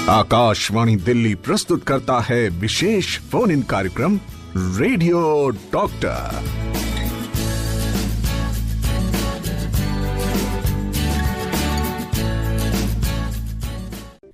आकाशवाणी दिल्ली प्रस्तुत करता है विशेष फोन इन कार्यक्रम रेडियो डॉक्टर।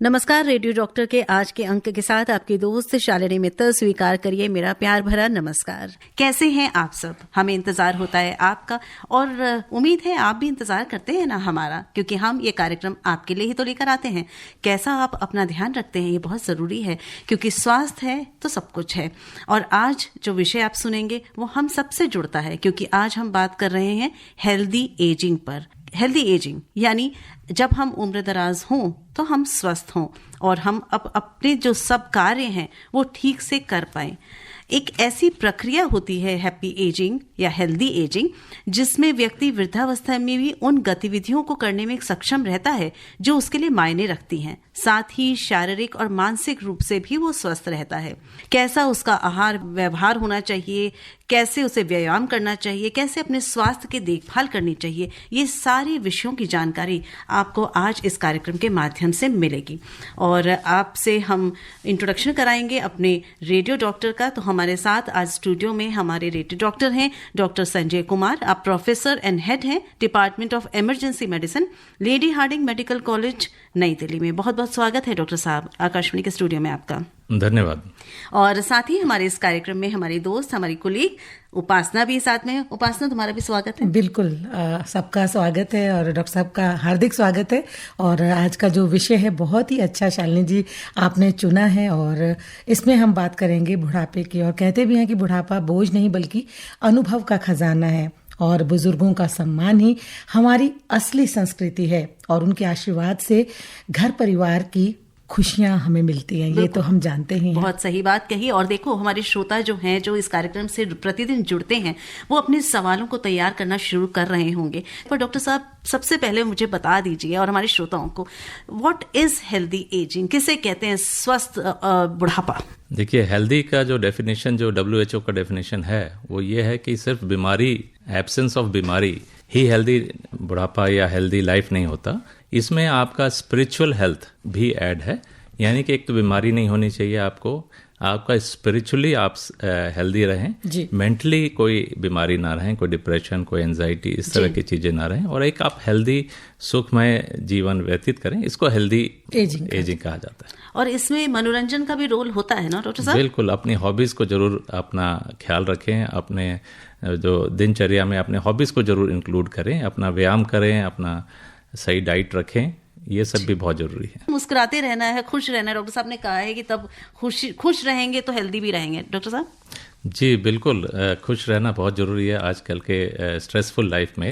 नमस्कार। रेडियो डॉक्टर के आज के अंक के साथ आपकी दोस्त शालिनी मित्तल स्वीकार करिए मेरा प्यार भरा नमस्कार। कैसे हैं आप सब? हमें इंतजार होता है आपका और उम्मीद है आप भी इंतजार करते हैं ना हमारा, क्योंकि हम ये कार्यक्रम आपके लिए ही तो लेकर आते हैं। कैसा आप अपना ध्यान रखते हैं ये बहुत ज़रूरी है, क्योंकि स्वास्थ्य है तो सब कुछ है। और आज जो विषय आप सुनेंगे वो हम सबसे जुड़ता है, क्योंकि आज हम बात कर रहे हैं हेल्दी एजिंग पर। हेल्दी एजिंग यानी जब हम उम्र दराज हों तो हम स्वस्थ हों और हम अपने जो सब कार्य हैं वो ठीक से कर पाएं। एक ऐसी प्रक्रिया होती है हैप्पी एजिंग या हेल्दी एजिंग, जिसमें व्यक्ति वृद्धावस्था में भी उन गतिविधियों को करने में सक्षम रहता है जो उसके लिए मायने रखती हैं। साथ ही शारीरिक और मानसिक रूप से भी वो स्वस्थ रहता है। कैसा उसका आहार व्यवहार होना चाहिए, कैसे उसे व्यायाम करना चाहिए, कैसे अपने स्वास्थ्य की देखभाल करनी चाहिए, ये सारे विषयों की जानकारी आपको आज इस कार्यक्रम के माध्यम से मिलेगी। और आपसे हम इंट्रोडक्शन कराएंगे अपने रेडियो डॉक्टर का। तो हमारे साथ आज स्टूडियो में हमारे रेडियो डॉक्टर हैं डॉक्टर संजय कुमार। आप प्रोफेसर एंड हेड हैं department of emergency medicine, Lady Hardinge Medical College, New Delhi में। बहुत बहुत स्वागत है डॉक्टर साहब आकाशवाणी के स्टूडियो में आपका। धन्यवाद। और साथ ही हमारे इस कार्यक्रम में हमारी दोस्त, हमारी कुलीग उपासना भी साथ में। उपासना, तुम्हारा भी स्वागत है। बिल्कुल, सबका स्वागत है और डॉक्टर साहब का हार्दिक स्वागत है। और आज का जो विषय है बहुत ही अच्छा शालिनी जी आपने चुना है, और इसमें हम बात करेंगे बुढ़ापे की। और कहते भी हैं कि बुढ़ापा बोझ नहीं बल्कि अनुभव का खजाना है, और बुजुर्गों का सम्मान ही हमारी असली संस्कृति है, और उनके आशीर्वाद से घर परिवार की खुशियां हमें मिलती हैं, ये तो हम जानते ही हैं। बहुत सही बात कही। और देखो, हमारे श्रोता जो हैं, जो इस कार्यक्रम से प्रतिदिन जुड़ते हैं, वो अपने सवालों को तैयार करना शुरू कर रहे होंगे। पर डॉक्टर साहब, सबसे पहले मुझे बता दीजिए और हमारे श्रोताओं को, व्हाट इज हेल्दी एजिंग? किसे कहते हैं स्वस्थ बुढ़ापा? देखिए, हेल्दी का जो डेफिनेशन, जो WHO का डेफिनेशन है, वो ये है कि सिर्फ बीमारी, एब्सेंस ऑफ बीमारी ही हेल्दी बुढ़ापा या हेल्दी लाइफ नहीं होता। इसमें आपका स्पिरिचुअल हेल्थ भी ऐड है। यानी कि एक तो बीमारी नहीं होनी चाहिए आपका स्पिरिचुअली आप हेल्दी रहें, मेंटली कोई बीमारी ना रहें, कोई डिप्रेशन, कोई एंजाइटी, इस तरह की चीज़ें ना रहें, और एक आप हेल्दी सुखमय जीवन व्यतीत करें। इसको हेल्दी एजिंग कहा जाता है। और इसमें मनोरंजन का भी रोल होता है ना डॉक्टर साहब? बिल्कुल, अपनी हॉबीज़ को जरूर अपना ख्याल रखें, अपने जो दिनचर्या में अपने हॉबीज़ को जरूर इंक्लूड करें, अपना व्यायाम करें, अपना सही डाइट रखें, ये सब भी बहुत जरूरी है। मुस्कुराते रहना है, खुश रहना है। डॉक्टर साहब ने कहा है कि तब खुश रहेंगे तो हेल्दी भी रहेंगे। डॉक्टर साहब जी बिल्कुल, खुश रहना बहुत ज़रूरी है आजकल के स्ट्रेसफुल लाइफ में।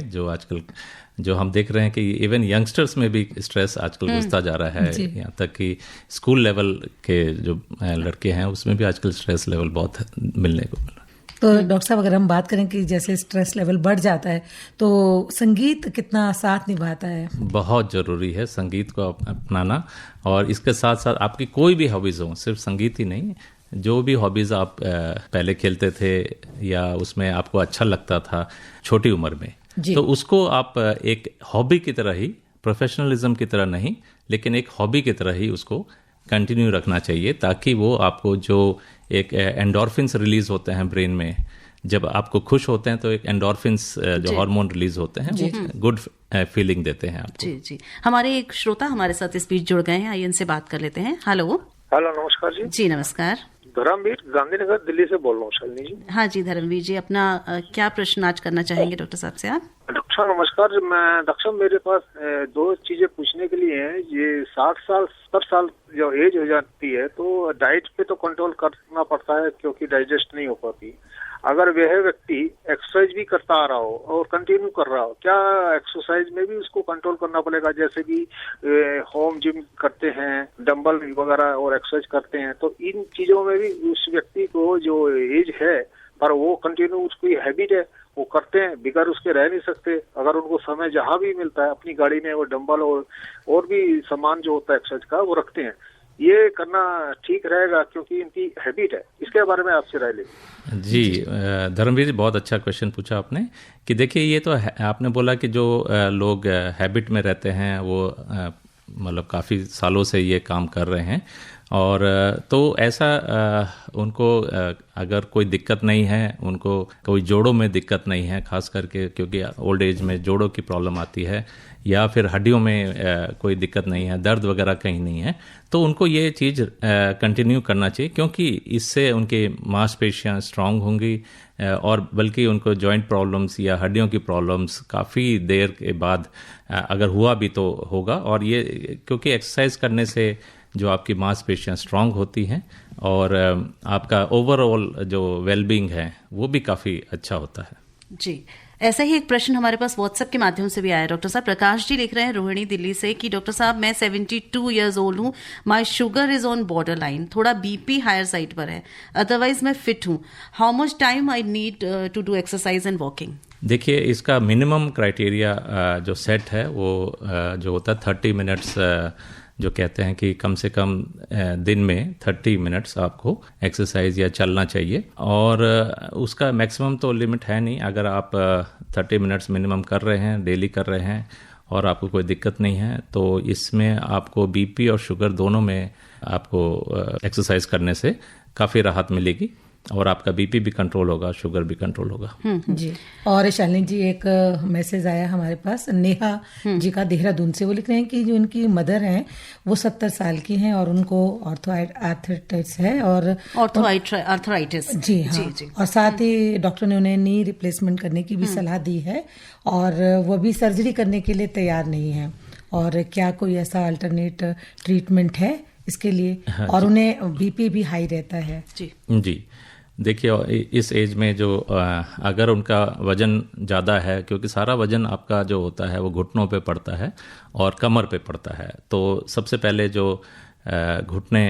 जो हम देख रहे हैं कि इवन यंगस्टर्स में भी स्ट्रेस आजकल घुसता जा रहा है, यहाँ तक कि स्कूल लेवल के जो लड़के हैं उसमें भी आजकल स्ट्रेस लेवल बहुत मिलने को मिल रहा है। तो डॉक्टर साहब, अगर हम बात करें कि जैसे स्ट्रेस लेवल बढ़ जाता है तो संगीत कितना साथ निभाता है? बहुत ज़रूरी है संगीत को अपनाना, और इसके साथ साथ आपकी कोई भी हॉबीज़ हो, सिर्फ संगीत ही नहीं, जो भी हॉबीज़ आप पहले खेलते थे या उसमें आपको अच्छा लगता था छोटी उम्र में, तो उसको आप एक हॉबी की तरह ही, प्रोफेशनलिज्म की तरह नहीं, लेकिन एक हॉबी की तरह ही उसको कंटिन्यू रखना चाहिए, ताकि वो आपको जो एक एंडोर्फिन्स रिलीज होते हैं ब्रेन में, जब आपको खुश होते हैं तो एक एंडोर्फिन्स जो हार्मोन रिलीज होते हैं, वो गुड फीलिंग देते हैं आपको। जी। हमारे एक श्रोता हमारे साथ इस बीच जुड़ गए हैं, आइए इनसे बात कर लेते हैं। हेलो, नमस्कार जी। जी नमस्कार। धर्मवीर, गांधीनगर, दिल्ली से बोल रहा हूँ शालिनी जी। हाँ जी धर्मवीर जी, अपना क्या प्रश्न आज करना चाहेंगे डॉक्टर साहब से आप? डॉक्टर साहब नमस्कार। डॉक्टर साहब, मेरे पास दो चीजें पूछने के लिए हैं। ये 60 साल 70 साल जो एज हो जाती है तो डाइट पे तो कंट्रोल करना पड़ता है, क्योंकि डाइजेस्ट नहीं हो पाती। अगर वह व्यक्ति एक्सरसाइज भी करता आ रहा हो और कंटिन्यू कर रहा हो, क्या एक्सरसाइज में भी उसको कंट्रोल करना पड़ेगा? जैसे कि होम जिम करते हैं, डंबल वगैरह और एक्सरसाइज करते हैं, तो इन चीजों में भी उस व्यक्ति को जो एज है पर वो कंटिन्यू, उसकी हैबिट है, वो करते हैं, बिगड़ उसके रह नहीं सकते। अगर उनको समय जहाँ भी मिलता है अपनी गाड़ी में वो डंबल और भी सामान जो होता है एक्सरसाइज का वो रखते हैं, ये करना ठीक रहेगा क्योंकि इनकी हैबिट है? इसके बारे में आपसे राय लेंगे। जी धर्मवीर जी, बहुत अच्छा क्वेश्चन पूछा आपने कि देखिए, ये तो आपने बोला कि जो लोग हैबिट में रहते हैं वो मतलब काफ़ी सालों से ये काम कर रहे हैं। और तो ऐसा उनको अगर कोई दिक्कत नहीं है, उनको कोई जोड़ों में दिक्कत नहीं है, खास करके क्योंकि ओल्ड एज में जोड़ों की प्रॉब्लम आती है, या फिर हड्डियों में कोई दिक्कत नहीं है, दर्द वगैरह कहीं नहीं है, तो उनको ये चीज़ कंटिन्यू करना चाहिए, क्योंकि इससे उनकी मांसपेशियां स्ट्रांग होंगी और बल्कि उनको जॉइंट प्रॉब्लम्स या हड्डियों की प्रॉब्लम्स काफ़ी देर के बाद अगर हुआ भी तो होगा। और ये क्योंकि एक्सरसाइज करने से जो आपकी मांसपेशियां स्ट्रांग होती हैं और आपका ओवरऑल जो वेलबींग है वो भी काफ़ी अच्छा होता है। जी, ऐसा ही एक प्रश्न हमारे पास व्हाट्सएप के माध्यम से भी आया डॉक्टर साहब। प्रकाश जी लिख रहे हैं रोहिणी दिल्ली से कि डॉक्टर साहब मैं 72 ईयर्स ओल्ड हूँ, my sugar is on border line, थोड़ा बीपी हायर साइड पर है, अदरवाइज मैं फिट हूँ, how much time I need to do exercise and walking? देखिए, इसका मिनिमम क्राइटेरिया जो सेट है वो जो होता है 30 मिनट्स, जो कहते हैं कि कम से कम दिन में 30 मिनट्स आपको एक्सरसाइज या चलना चाहिए। और उसका मैक्सिमम तो लिमिट है नहीं। अगर आप 30 मिनट्स मिनिमम कर रहे हैं, डेली कर रहे हैं और आपको कोई दिक्कत नहीं है, तो इसमें आपको बीपी और शुगर दोनों में आपको एक्सरसाइज करने से काफ़ी राहत मिलेगी और आपका बीपी भी कंट्रोल होगा, शुगर भी कंट्रोल होगा। जी। और शालिनी जी, एक मैसेज आया हमारे पास नेहा जी का देहरादून से। वो लिख रहे हैं कि जो उनकी मदर हैं वो 70 साल की हैं और उनको आर्थराइटिस है और आर्थराइटिस जी हाँ जी। और साथ ही डॉक्टर ने उन्हें नी रिप्लेसमेंट करने की भी सलाह दी है और वो भी सर्जरी करने के लिए तैयार नहीं है। और क्या कोई ऐसा अल्टरनेट ट्रीटमेंट है इसके लिए? हाँ, और उन्हें बीपी भी हाई रहता है। जी देखिए, इस एज में जो अगर उनका वजन ज़्यादा है, क्योंकि सारा वजन आपका जो होता है वो घुटनों पे पड़ता है और कमर पे पड़ता है, तो सबसे पहले जो घुटने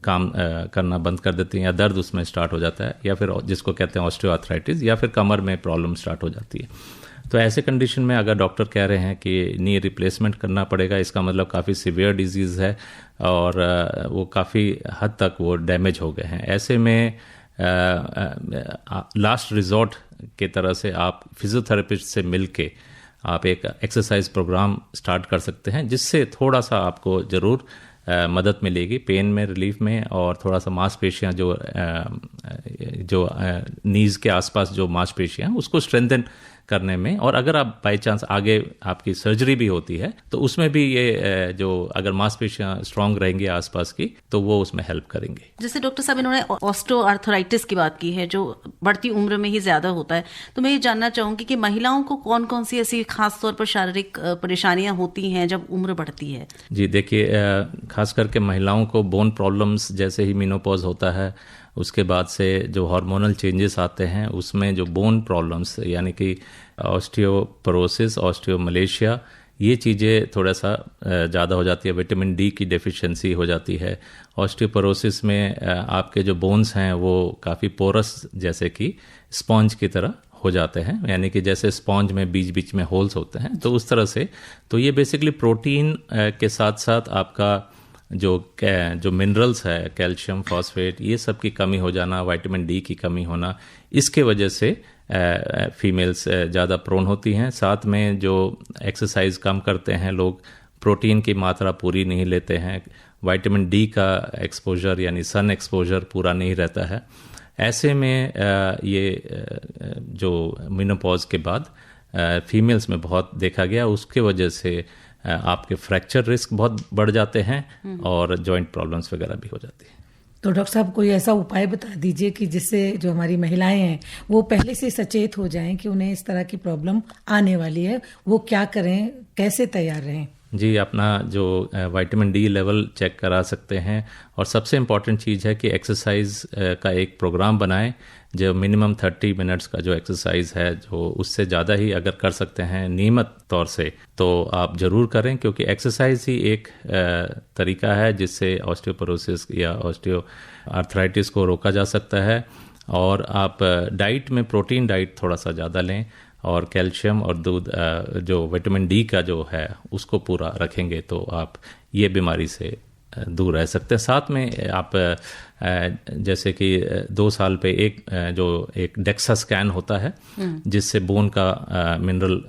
काम करना बंद कर देती हैं या दर्द उसमें स्टार्ट हो जाता है, या फिर जिसको कहते हैं ऑस्टियोआर्थराइटिस, या फिर कमर में प्रॉब्लम स्टार्ट हो जाती है। तो ऐसे कंडीशन में अगर डॉक्टर कह रहे हैं कि नी रिप्लेसमेंट करना पड़ेगा, इसका मतलब काफ़ी सीवियर डिजीज़ है और वो काफ़ी हद तक वो डैमेज हो गए हैं। ऐसे में लास्ट रिजॉर्ट के तरह से आप फिजियोथेरेपिस्ट से मिलके आप एक एक्सरसाइज प्रोग्राम स्टार्ट कर सकते हैं, जिससे थोड़ा सा आपको ज़रूर मदद मिलेगी पेन में, रिलीफ में, और थोड़ा सा मांसपेशियां जो नीज के आसपास जो मांसपेशियां उसको स्ट्रेंथन करने में। और अगर आप बाई चांस आगे आपकी सर्जरी भी होती है तो उसमें भी ये जो अगर मांसपेशियां स्ट्रांग रहेंगी आसपास की तो वो उसमें हेल्प करेंगे। जैसे डॉक्टर साहब इन्होंने ऑस्टियोआर्थराइटिस की बात की है जो बढ़ती उम्र में ही ज्यादा होता है, तो मैं ये जानना चाहूंगी कि महिलाओं को कौन कौन सी ऐसी खास तौर पर शारीरिक परेशानियां होती हैं जब उम्र बढ़ती है? जी देखिए, खास करके महिलाओं को बोन प्रॉब्लम्स जैसे ही मेनोपॉज होता है उसके बाद से जो हार्मोनल चेंजेस आते हैं उसमें जो बोन प्रॉब्लम्स यानी कि ऑस्टियोपोरोसिस, ऑस्टियोमलेशिया, ये चीज़ें थोड़ा सा ज़्यादा हो जाती है। विटामिन डी की डेफिशिएंसी हो जाती है। ऑस्टियोपोरोसिस में आपके जो बोन्स हैं वो काफ़ी पोरस जैसे कि स्पॉन्ज की तरह हो जाते हैं, यानी कि जैसे स्पॉन्ज में बीच बीच में होल्स होते हैं, तो उस तरह से। तो ये बेसिकली प्रोटीन के साथ साथ आपका जो मिनरल्स है, कैल्शियम, फॉस्फेट, ये सब की कमी हो जाना, विटामिन डी की कमी होना, इसके वजह से फीमेल्स ज़्यादा प्रोन होती हैं। साथ में जो एक्सरसाइज कम करते हैं लोग, प्रोटीन की मात्रा पूरी नहीं लेते हैं, विटामिन डी का एक्सपोजर यानी सन एक्सपोजर पूरा नहीं रहता है। ऐसे में ये जो मेनोपॉज के बाद फीमेल्स में बहुत देखा गया, उसके वजह से आपके फ्रैक्चर रिस्क बहुत बढ़ जाते हैं और जॉइंट प्रॉब्लम्स वगैरह भी हो जाती है। तो डॉक्टर साहब कोई ऐसा उपाय बता दीजिए कि जिससे जो हमारी महिलाएं हैं वो पहले से सचेत हो जाएं कि उन्हें इस तरह की प्रॉब्लम आने वाली है, वो क्या करें, कैसे तैयार रहें? जी, अपना जो विटामिन डी लेवल चेक करा सकते हैं, और सबसे इम्पॉर्टेंट चीज़ है कि एक्सरसाइज का एक प्रोग्राम बनाएं जो मिनिमम 30 मिनट्स का जो एक्सरसाइज है, जो उससे ज़्यादा ही अगर कर सकते हैं नियमित तौर से तो आप ज़रूर करें, क्योंकि एक्सरसाइज ही एक तरीका है जिससे ऑस्टियोपोरोसिस या ऑस्टियोआर्थराइटिस को रोका जा सकता है। और आप डाइट में प्रोटीन डाइट थोड़ा सा ज़्यादा लें और कैल्शियम और दूध, जो विटामिन डी का जो है उसको पूरा रखेंगे तो आप ये बीमारी से दूर रह सकते हैं। साथ में आप जैसे कि 2 साल पे एक डेक्सा स्कैन होता है जिससे बोन का मिनरल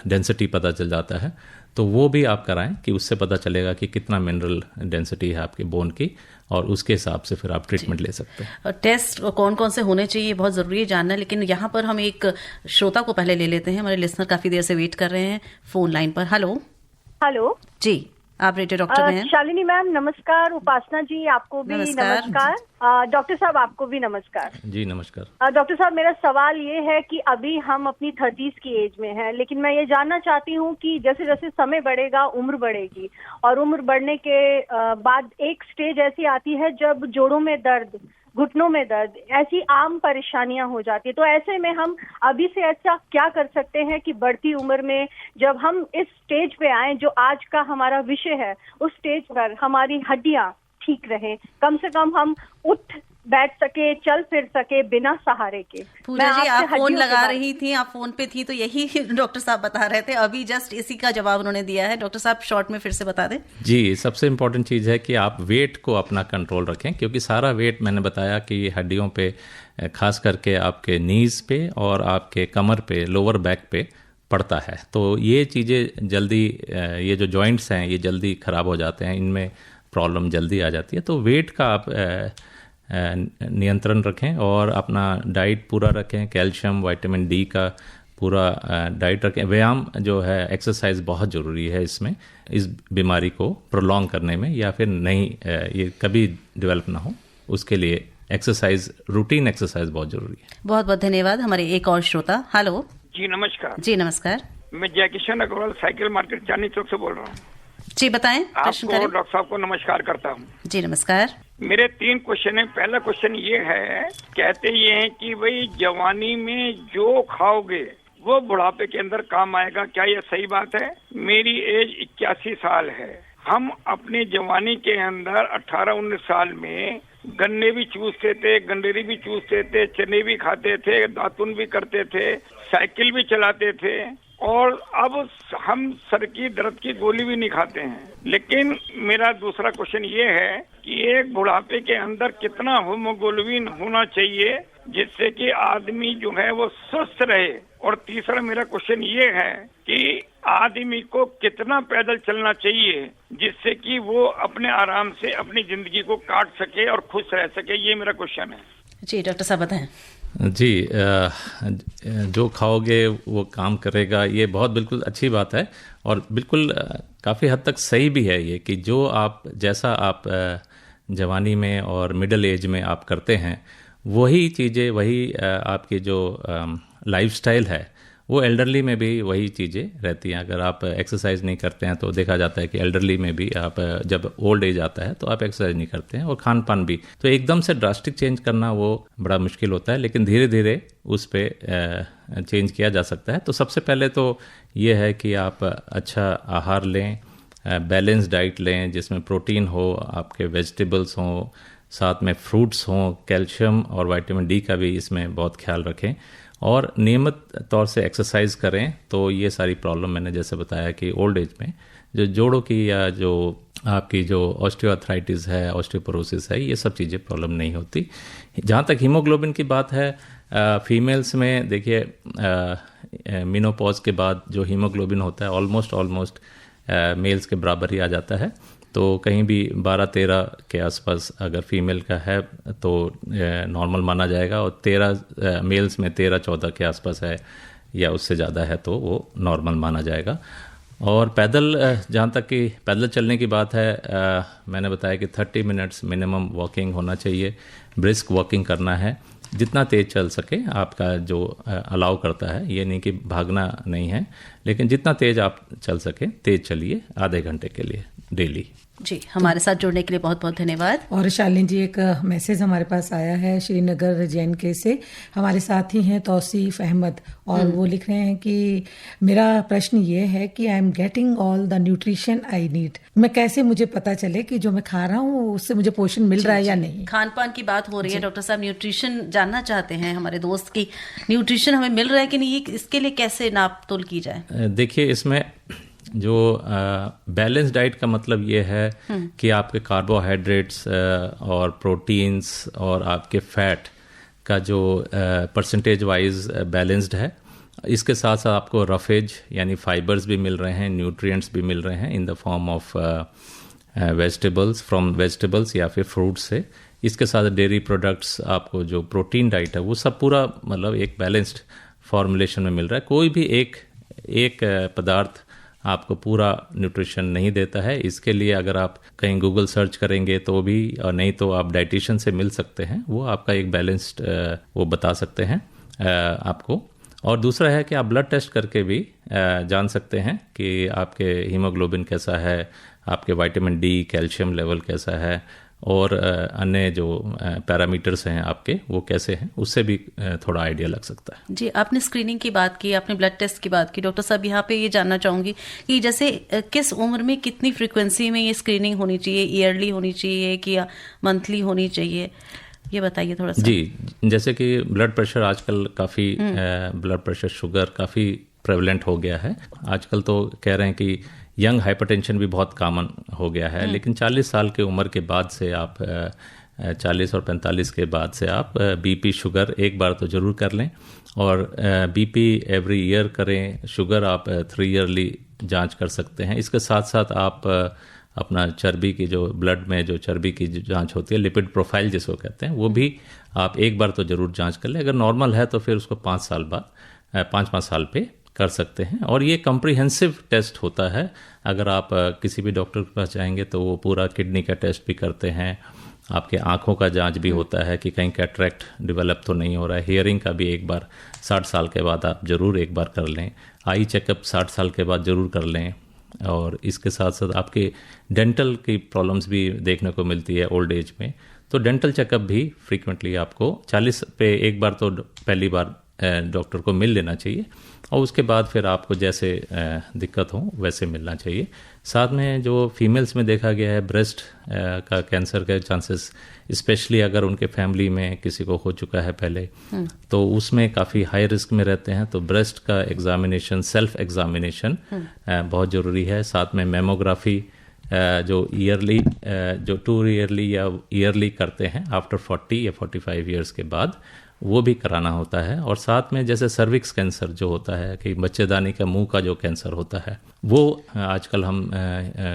डेंसिटी पता चल जाता है, तो वो भी आप कराएं कि उससे पता चलेगा कि कितना मिनरल डेंसिटी है आपके बोन की, और उसके हिसाब से फिर आप ट्रीटमेंट ले सकते हैं। टेस्ट कौन कौन से होने चाहिए बहुत ज़रूरी है जानना, लेकिन यहाँ पर हम एक श्रोता को पहले ले लेते हैं। हमारे लिसनर काफ़ी देर से वेट कर रहे हैं फ़ोन लाइन पर। हेलो जी, आप रेडियो डॉक्टर में हैं। शालिनी मैम नमस्कार, उपासना जी आपको भी नमस्कार। डॉक्टर साहब आपको भी नमस्कार। जी नमस्कार। डॉक्टर साहब मेरा सवाल ये है कि अभी हम अपनी 30s की एज में हैं, लेकिन मैं ये जानना चाहती हूँ कि जैसे जैसे समय बढ़ेगा उम्र बढ़ेगी, और उम्र बढ़ने के बाद एक स्टेज ऐसी आती है जब जोड़ों में दर्द, घुटनों में दर्द, ऐसी आम परेशानियां हो जाती है। तो ऐसे में हम अभी से ऐसा क्या कर सकते हैं कि बढ़ती उम्र में जब हम इस स्टेज पे आए जो आज का हमारा विषय है, उस स्टेज पर हमारी हड्डियां ठीक रहे, कम से कम हम उठ बैठ सके, चल फिर सके बिना सहारे के। पूजा जी आप फोन लगा रही थी, आप फोन पे थी, तो यही डॉक्टर साहब बता रहे थे, अभी जस्ट इसी का जवाब उन्होंने दिया है। डॉक्टर साहब शॉर्ट में फिर से बता दें। जी, सबसे इम्पोर्टेंट चीज़ है कि आप वेट को अपना कंट्रोल रखें, क्योंकि सारा वेट मैंने बताया कि हड्डियों पे, खास करके आपके नीज पे और आपके कमर पे, लोअर बैक पे पड़ता है। तो ये चीज़ें जल्दी, ये जो जॉइंट्स हैं ये जल्दी ख़राब हो जाते हैं, इनमें प्रॉब्लम जल्दी आ जाती है। तो वेट का आप नियंत्रण रखें और अपना डाइट पूरा रखें, कैल्शियम, विटामिन डी का पूरा डाइट रखें। व्यायाम जो है, एक्सरसाइज बहुत ज़रूरी है इसमें, इस बीमारी को प्रोलॉन्ग करने में, या फिर नहीं ये कभी डेवलप ना हो, उसके लिए एक्सरसाइज, रूटीन एक्सरसाइज बहुत ज़रूरी है। बहुत बहुत धन्यवाद। हमारे एक और श्रोता। हेलो जी नमस्कार। जी नमस्कार। मैं जयकिशन अग्रवाल साइकिल मार्केट चांदनी चौक से बोल रहा हूँ। जी बताएं। आपको डॉक्टर साहब को नमस्कार करता हूँ। जी नमस्कार। मेरे 3 क्वेश्चन है। पहला क्वेश्चन ये है, कहते ये हैं कि भाई जवानी में जो खाओगे वो बुढ़ापे के अंदर काम आएगा, क्या ये सही बात है? मेरी एज 81 साल है। हम अपनी जवानी के अंदर 18-19 साल में गन्ने भी चूसते थे, गंडेरी भी चूसते थे, चने भी खाते थे, दातुन भी करते थे, साइकिल भी चलाते थे, और अब हम सर की दर्द की गोली भी नहीं खाते हैं। लेकिन मेरा दूसरा क्वेश्चन ये है कि एक बुढ़ापे के अंदर कितना हीमोग्लोबिन होना चाहिए जिससे कि आदमी जो है वो स्वस्थ रहे? और तीसरा मेरा क्वेश्चन ये है कि आदमी को कितना पैदल चलना चाहिए जिससे कि वो अपने आराम से अपनी जिंदगी को काट सके और खुश रह सके? ये मेरा क्वेश्चन है। जी डॉक्टर साहब बताएं। जी, जो खाओगे वो काम करेगा, ये बहुत बिल्कुल अच्छी बात है, और बिल्कुल काफ़ी हद तक सही भी है ये कि जो आप, जैसा आप जवानी में और मिडिल एज में आप करते हैं, वही चीज़ें, वही आपकी जो लाइफस्टाइल है वो एल्डरली में भी वही चीज़ें रहती हैं। अगर आप एक्सरसाइज नहीं करते हैं तो देखा जाता है कि एल्डरली में भी आप, जब ओल्ड एज आता है तो आप एक्सरसाइज नहीं करते हैं, और खान पान भी, तो एकदम से ड्रास्टिक चेंज करना वो बड़ा मुश्किल होता है, लेकिन धीरे धीरे उस पर चेंज किया जा सकता है। तो सबसे पहले तो ये है कि आप अच्छा आहार लें, बैलेंस डाइट लें जिसमें प्रोटीन हो, आपके वेजिटेबल्स हों, साथ में फ्रूट्स हों, कैल्शियम और विटामिन डी का भी इसमें बहुत ख्याल रखें, और नियमित तौर से एक्सरसाइज करें। तो ये सारी प्रॉब्लम मैंने जैसे बताया कि ओल्ड एज में जो जोड़ों की या जो आपकी जो ऑस्टियोआर्थराइटिस है, ऑस्टियोपोरोसिस है, ये सब चीज़ें प्रॉब्लम नहीं होती। जहाँ तक हीमोग्लोबिन की बात है, फीमेल्स में देखिए मेनोपॉज के बाद जो हीमोग्लोबिन होता है ऑलमोस्ट मेल्स के बराबर ही आ जाता है। तो कहीं भी 12-13 के आसपास अगर फीमेल का है तो नॉर्मल माना जाएगा, और 13 मेल्स में 13-14 के आसपास है या उससे ज़्यादा है तो वो नॉर्मल माना जाएगा। और पैदल, जहाँ तक कि पैदल चलने की बात है, मैंने बताया कि 30 मिनट्स मिनिमम वॉकिंग होना चाहिए, ब्रिस्क वॉकिंग करना है, जितना तेज़ चल सके आपका जो अलाउ करता है, ये नहीं कि भागना नहीं है, लेकिन जितना तेज़ आप चल सके तेज़ चलिए आधे घंटे के लिए डेली। जी, हमारे साथ जुड़ने के लिए बहुत बहुत धन्यवाद। और शालिनी जी, एक मैसेज हमारे पास आया है श्रीनगर JNK से, हमारे साथ ही हैं तौसीफ अहमद, और वो लिख रहे हैं कि मेरा प्रश्न ये है कि I am getting all the nutrition I need, मैं कैसे मुझे पता चले कि जो मैं खा रहा हूँ उससे मुझे पोषण मिल रहा है या नहीं? खान पान की बात हो रही है डॉक्टर साहब, न्यूट्रिशन जानना चाहते हैं हमारे दोस्त की, न्यूट्रिशन हमें मिल रहा है कि नहीं, इसके लिए कैसे नाप तोल की जाए? देखिए, इसमें जो बैलेंस डाइट का मतलब ये है कि आपके कार्बोहाइड्रेट्स और प्रोटीन्स और आपके फैट का जो परसेंटेज वाइज बैलेंस्ड है, इसके साथ साथ आपको रफेज यानी फाइबर्स भी मिल रहे हैं, न्यूट्रिएंट्स भी मिल रहे हैं in the form of vegetables, from vegetables या फिर फ्रूट्स से। इसके साथ डेयरी प्रोडक्ट्स, आपको जो प्रोटीन डाइट है वो सब पूरा मतलब एक बैलेंस्ड फॉर्मुलेशन में मिल रहा है। कोई भी एक पदार्थ आपको पूरा न्यूट्रिशन नहीं देता है। इसके लिए अगर आप कहीं गूगल सर्च करेंगे तो भी, और नहीं तो आप डाइटिशियन से मिल सकते हैं, वो आपका एक बैलेंस्ड वो बता सकते हैं आपको। और दूसरा है कि आप ब्लड टेस्ट करके भी जान सकते हैं कि आपके हीमोग्लोबिन कैसा है, आपके विटामिन डी, कैल्शियम लेवल कैसा है, और अन्य जो पैरामीटर्स हैं आपके वो कैसे हैं, उससे भी थोड़ा आइडिया लग सकता है। जी, आपने स्क्रीनिंग की बात की, आपने ब्लड टेस्ट की बात की। डॉक्टर साहब, यहाँ पे ये जानना चाहूँगी कि जैसे किस उम्र में कितनी फ्रीक्वेंसी में ये स्क्रीनिंग होनी चाहिए, ईयरली होनी चाहिए कि मंथली होनी चाहिए, ये बताइए थोड़ा सा। जी, जैसे कि ब्लड प्रेशर आजकल काफ़ी ब्लड प्रेशर, शुगर काफ़ी प्रेवलेंट हो गया है। आजकल तो कह रहे हैं कि यंग हाइपरटेंशन भी बहुत कॉमन हो गया है, लेकिन 40 साल के उम्र के बाद से आप 40 और 45 के बाद से आप बीपी, शुगर एक बार तो ज़रूर कर लें, और बीपी एवरी ईयर करें। शुगर आप 3 ईयरली जांच कर सकते हैं। इसके साथ साथ आप अपना चर्बी की जो ब्लड में जो चर्बी की जो जांच होती है, लिपिड प्रोफाइल जिसको कहते हैं, वो भी आप एक बार तो ज़रूर जांच कर लें। अगर नॉर्मल है तो फिर उसको 5 साल बाद 5-5 साल पे कर सकते हैं। और ये कम्प्रिहेंसिव टेस्ट होता है। अगर आप किसी भी डॉक्टर के पास जाएंगे तो वो पूरा किडनी का टेस्ट भी करते हैं, आपके आँखों का जांच भी होता है कि कहीं कैटरेक्ट डेवलप तो नहीं हो रहा है। हियरिंग का भी एक बार 60 साल के बाद आप ज़रूर एक बार कर लें। आई चेकअप 60 साल के बाद ज़रूर कर लें। और इसके साथ साथ आपके डेंटल की प्रॉब्लम्स भी देखने को मिलती है ओल्ड एज में, तो डेंटल चेकअप भी फ्रीक्वेंटली आपको 40 पे एक बार तो पहली बार डॉक्टर को मिल लेना चाहिए, और उसके बाद फिर आपको जैसे दिक्कत हो वैसे मिलना चाहिए। साथ में जो फीमेल्स में देखा गया है ब्रेस्ट का कैंसर के चांसेस, स्पेशली अगर उनके फैमिली में किसी को हो चुका है पहले, तो उसमें काफ़ी हाई रिस्क में रहते हैं। तो ब्रेस्ट का एग्जामिनेशन, सेल्फ एग्जामिनेशन बहुत ज़रूरी है। साथ में मेमोग्राफी जो ईयरली, जो 2 ईयरली या ईयरली करते हैं आफ्टर 40 या 45 ईयर्स के बाद, वो भी कराना होता है। और साथ में जैसे सर्विक्स कैंसर जो होता है कि बच्चेदानी का मुंह का जो कैंसर होता है, वो आजकल हम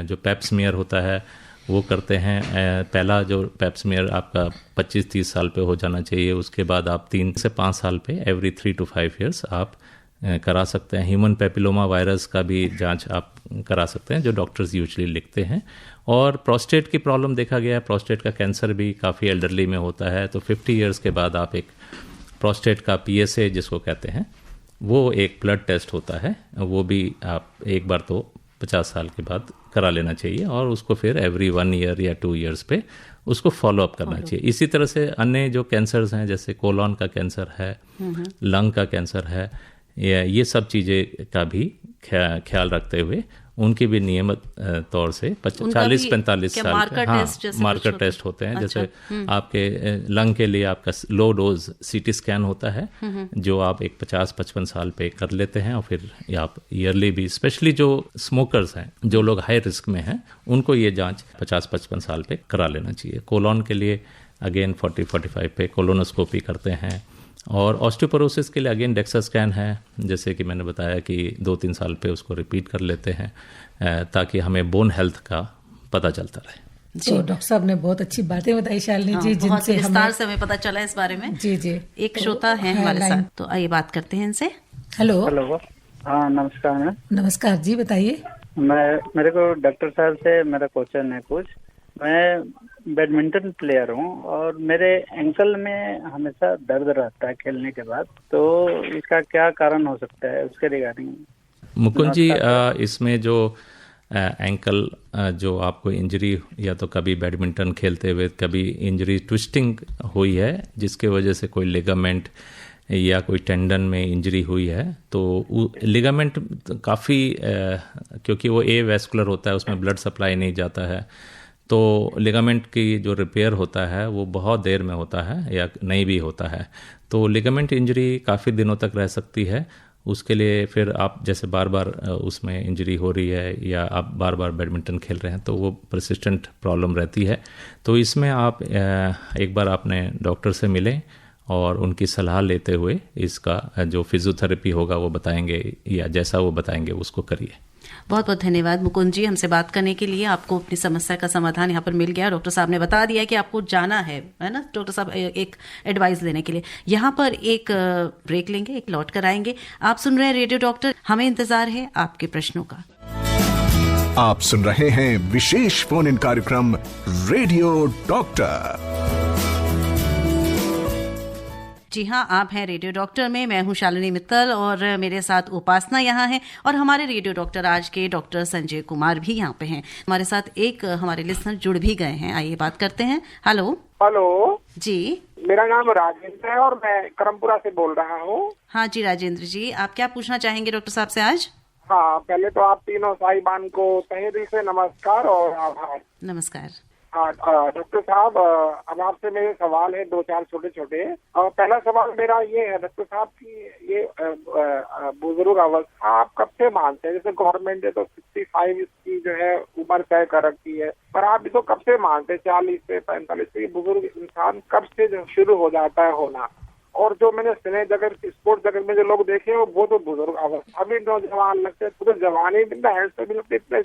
जो पेप स्मीयर होता है वो करते हैं। पहला जो पेप स्मीयर आपका 25-30 साल पे हो जाना चाहिए, उसके बाद आप 3 से 5 साल पे एवरी 3 to 5 ईयर्स आप करा सकते हैं। ह्यूमन पेपिलोमा वायरस का भी जांच आप करा सकते हैं, जो डॉक्टर्स यूजुअली लिखते हैं। और प्रोस्टेट की प्रॉब्लम देखा गया है, प्रोस्टेट का कैंसर भी काफ़ी एल्डरली में होता है, तो 50 ईयर्स के बाद आप एक प्रोस्टेट का PSA जिसको कहते हैं, वो एक ब्लड टेस्ट होता है, वो भी आप एक बार तो 50 साल के बाद करा लेना चाहिए, और उसको फिर एवरी 1 ईयर या 2 ईयर्स पे उसको फॉलो अप करना चाहिए। इसी तरह से अन्य जो कैंसर्स हैं, जैसे कोलन का कैंसर है, लंग का कैंसर है, ये सब चीज़ें का भी ख्याल रखते हुए उनकी भी नियमित तौर से 40-45 साल के मार्कर टेस्ट होते हैं। जैसे आपके लंग के लिए आपका लो डोज CT स्कैन होता है, जो आप एक 50-55 साल पे कर लेते हैं, और फिर आप ईयरली भी, स्पेशली जो स्मोकर्स हैं, जो लोग हाई रिस्क में हैं, उनको ये जांच 50-55 साल पे करा लेना चाहिए। कोलोन के लिए अगेन 40-45 पे कोलोनोस्कोपी करते हैं। और ऑस्टियोपोरोसिस के लिए अगेन डेक्सा स्कैन है, जैसे कि मैंने बताया कि 2-3 साल पे उसको रिपीट कर लेते हैं, ताकि हमें बोन हेल्थ का पता चलता रहे। तो डॉक्टर साहब ने बहुत अच्छी बातें बताई शालिनी जी, जिनसे विस्तार से हमें पता चला इस बारे में। जी जी। एक श्रोता है हमारे साथ, तो आइए बात करते हैं इनसे। हेलो। हाँ, नमस्कार मैम। नमस्कार जी, बताइए। मेरे को डॉक्टर साहब से मेरा क्वेश्चन है कुछ। मैं बैडमिंटन प्लेयर हूँ और मेरे एंकल में हमेशा दर्द रहता है खेलने के बाद, तो इसका क्या कारण हो सकता है, उसके रिगार्डिंग। मुकुंद जी, इसमें जो एंकल जो आपको इंजरी, या तो कभी बैडमिंटन खेलते हुए कभी इंजरी ट्विस्टिंग हुई है, जिसके वजह से कोई लिगामेंट या कोई टेंडन में इंजरी हुई है, तो लिगामेंट काफ़ी, क्योंकि वो वेस्कुलर होता है, उसमें ब्लड सप्लाई नहीं जाता है, तो लिगामेंट की जो रिपेयर होता है वो बहुत देर में होता है या नहीं भी होता है। तो लिगामेंट इंजरी काफ़ी दिनों तक रह सकती है, उसके लिए फिर आप जैसे बार बार उसमें इंजरी हो रही है या आप बार बार बैडमिंटन खेल रहे हैं तो वो परसिस्टेंट प्रॉब्लम रहती है। तो इसमें आप एक बार अपने डॉक्टर से मिलें और उनकी सलाह लेते हुए इसका जो फिजियोथेरेपी होगा वो बताएंगे या जैसा वो बताएंगे उसको करिए। बहुत बहुत धन्यवाद मुकुंद जी हमसे बात करने के लिए। आपको अपनी समस्या का समाधान यहाँ पर मिल गया। डॉक्टर साहब ने बता दिया कि आपको जाना है ना डॉक्टर साहब एक एडवाइस लेने के लिए। यहाँ पर एक ब्रेक लेंगे, एक लौट कर आएंगे। आप सुन रहे हैं रेडियो डॉक्टर, हमें इंतजार है आपके प्रश्नों का। आप सुन रहे हैं विशेष फोन इन कार्यक्रम रेडियो डॉक्टर। जी हाँ, आप हैं रेडियो डॉक्टर में। मैं हूँ शालिनी मित्तल और मेरे साथ उपासना यहाँ है और हमारे रेडियो डॉक्टर आज के डॉक्टर संजय कुमार भी यहाँ पे हैं। हमारे साथ एक हमारे लिसनर जुड़ भी गए हैं, आइए बात करते हैं। हेलो। हेलो जी, मेरा नाम राजेंद्र है और मैं करमपुरा से बोल रहा हूँ। हाँ जी राजेंद्र जी, आप क्या पूछना चाहेंगे डॉक्टर साहब से आज? हाँ, पहले तो आप तीनों साहिबान को तहे दिल से नमस्कार और आभार। नमस्कार। हाँ डॉक्टर साहब, अब आपसे मेरे सवाल है 2-4 छोटे। पहला सवाल मेरा ये है डॉक्टर साहब की ये बुजुर्ग अवस्था आप कब से मानते हैं? जैसे गवर्नमेंट ने तो 65 की जो है उम्र तय कर रखी है, पर आप इसको कब से मानते हैं? 40 से 45 से बुजुर्ग इंसान कब से जो शुरू हो जाता है होना? और जो मैंने सिने जगत स्पोर्ट्स जगत में जो लोग देखे वो तो बुजुर्ग अवस्था भी नौजवान लगते हैं, तो जवानी भी हैंडसम भी लगते, इतने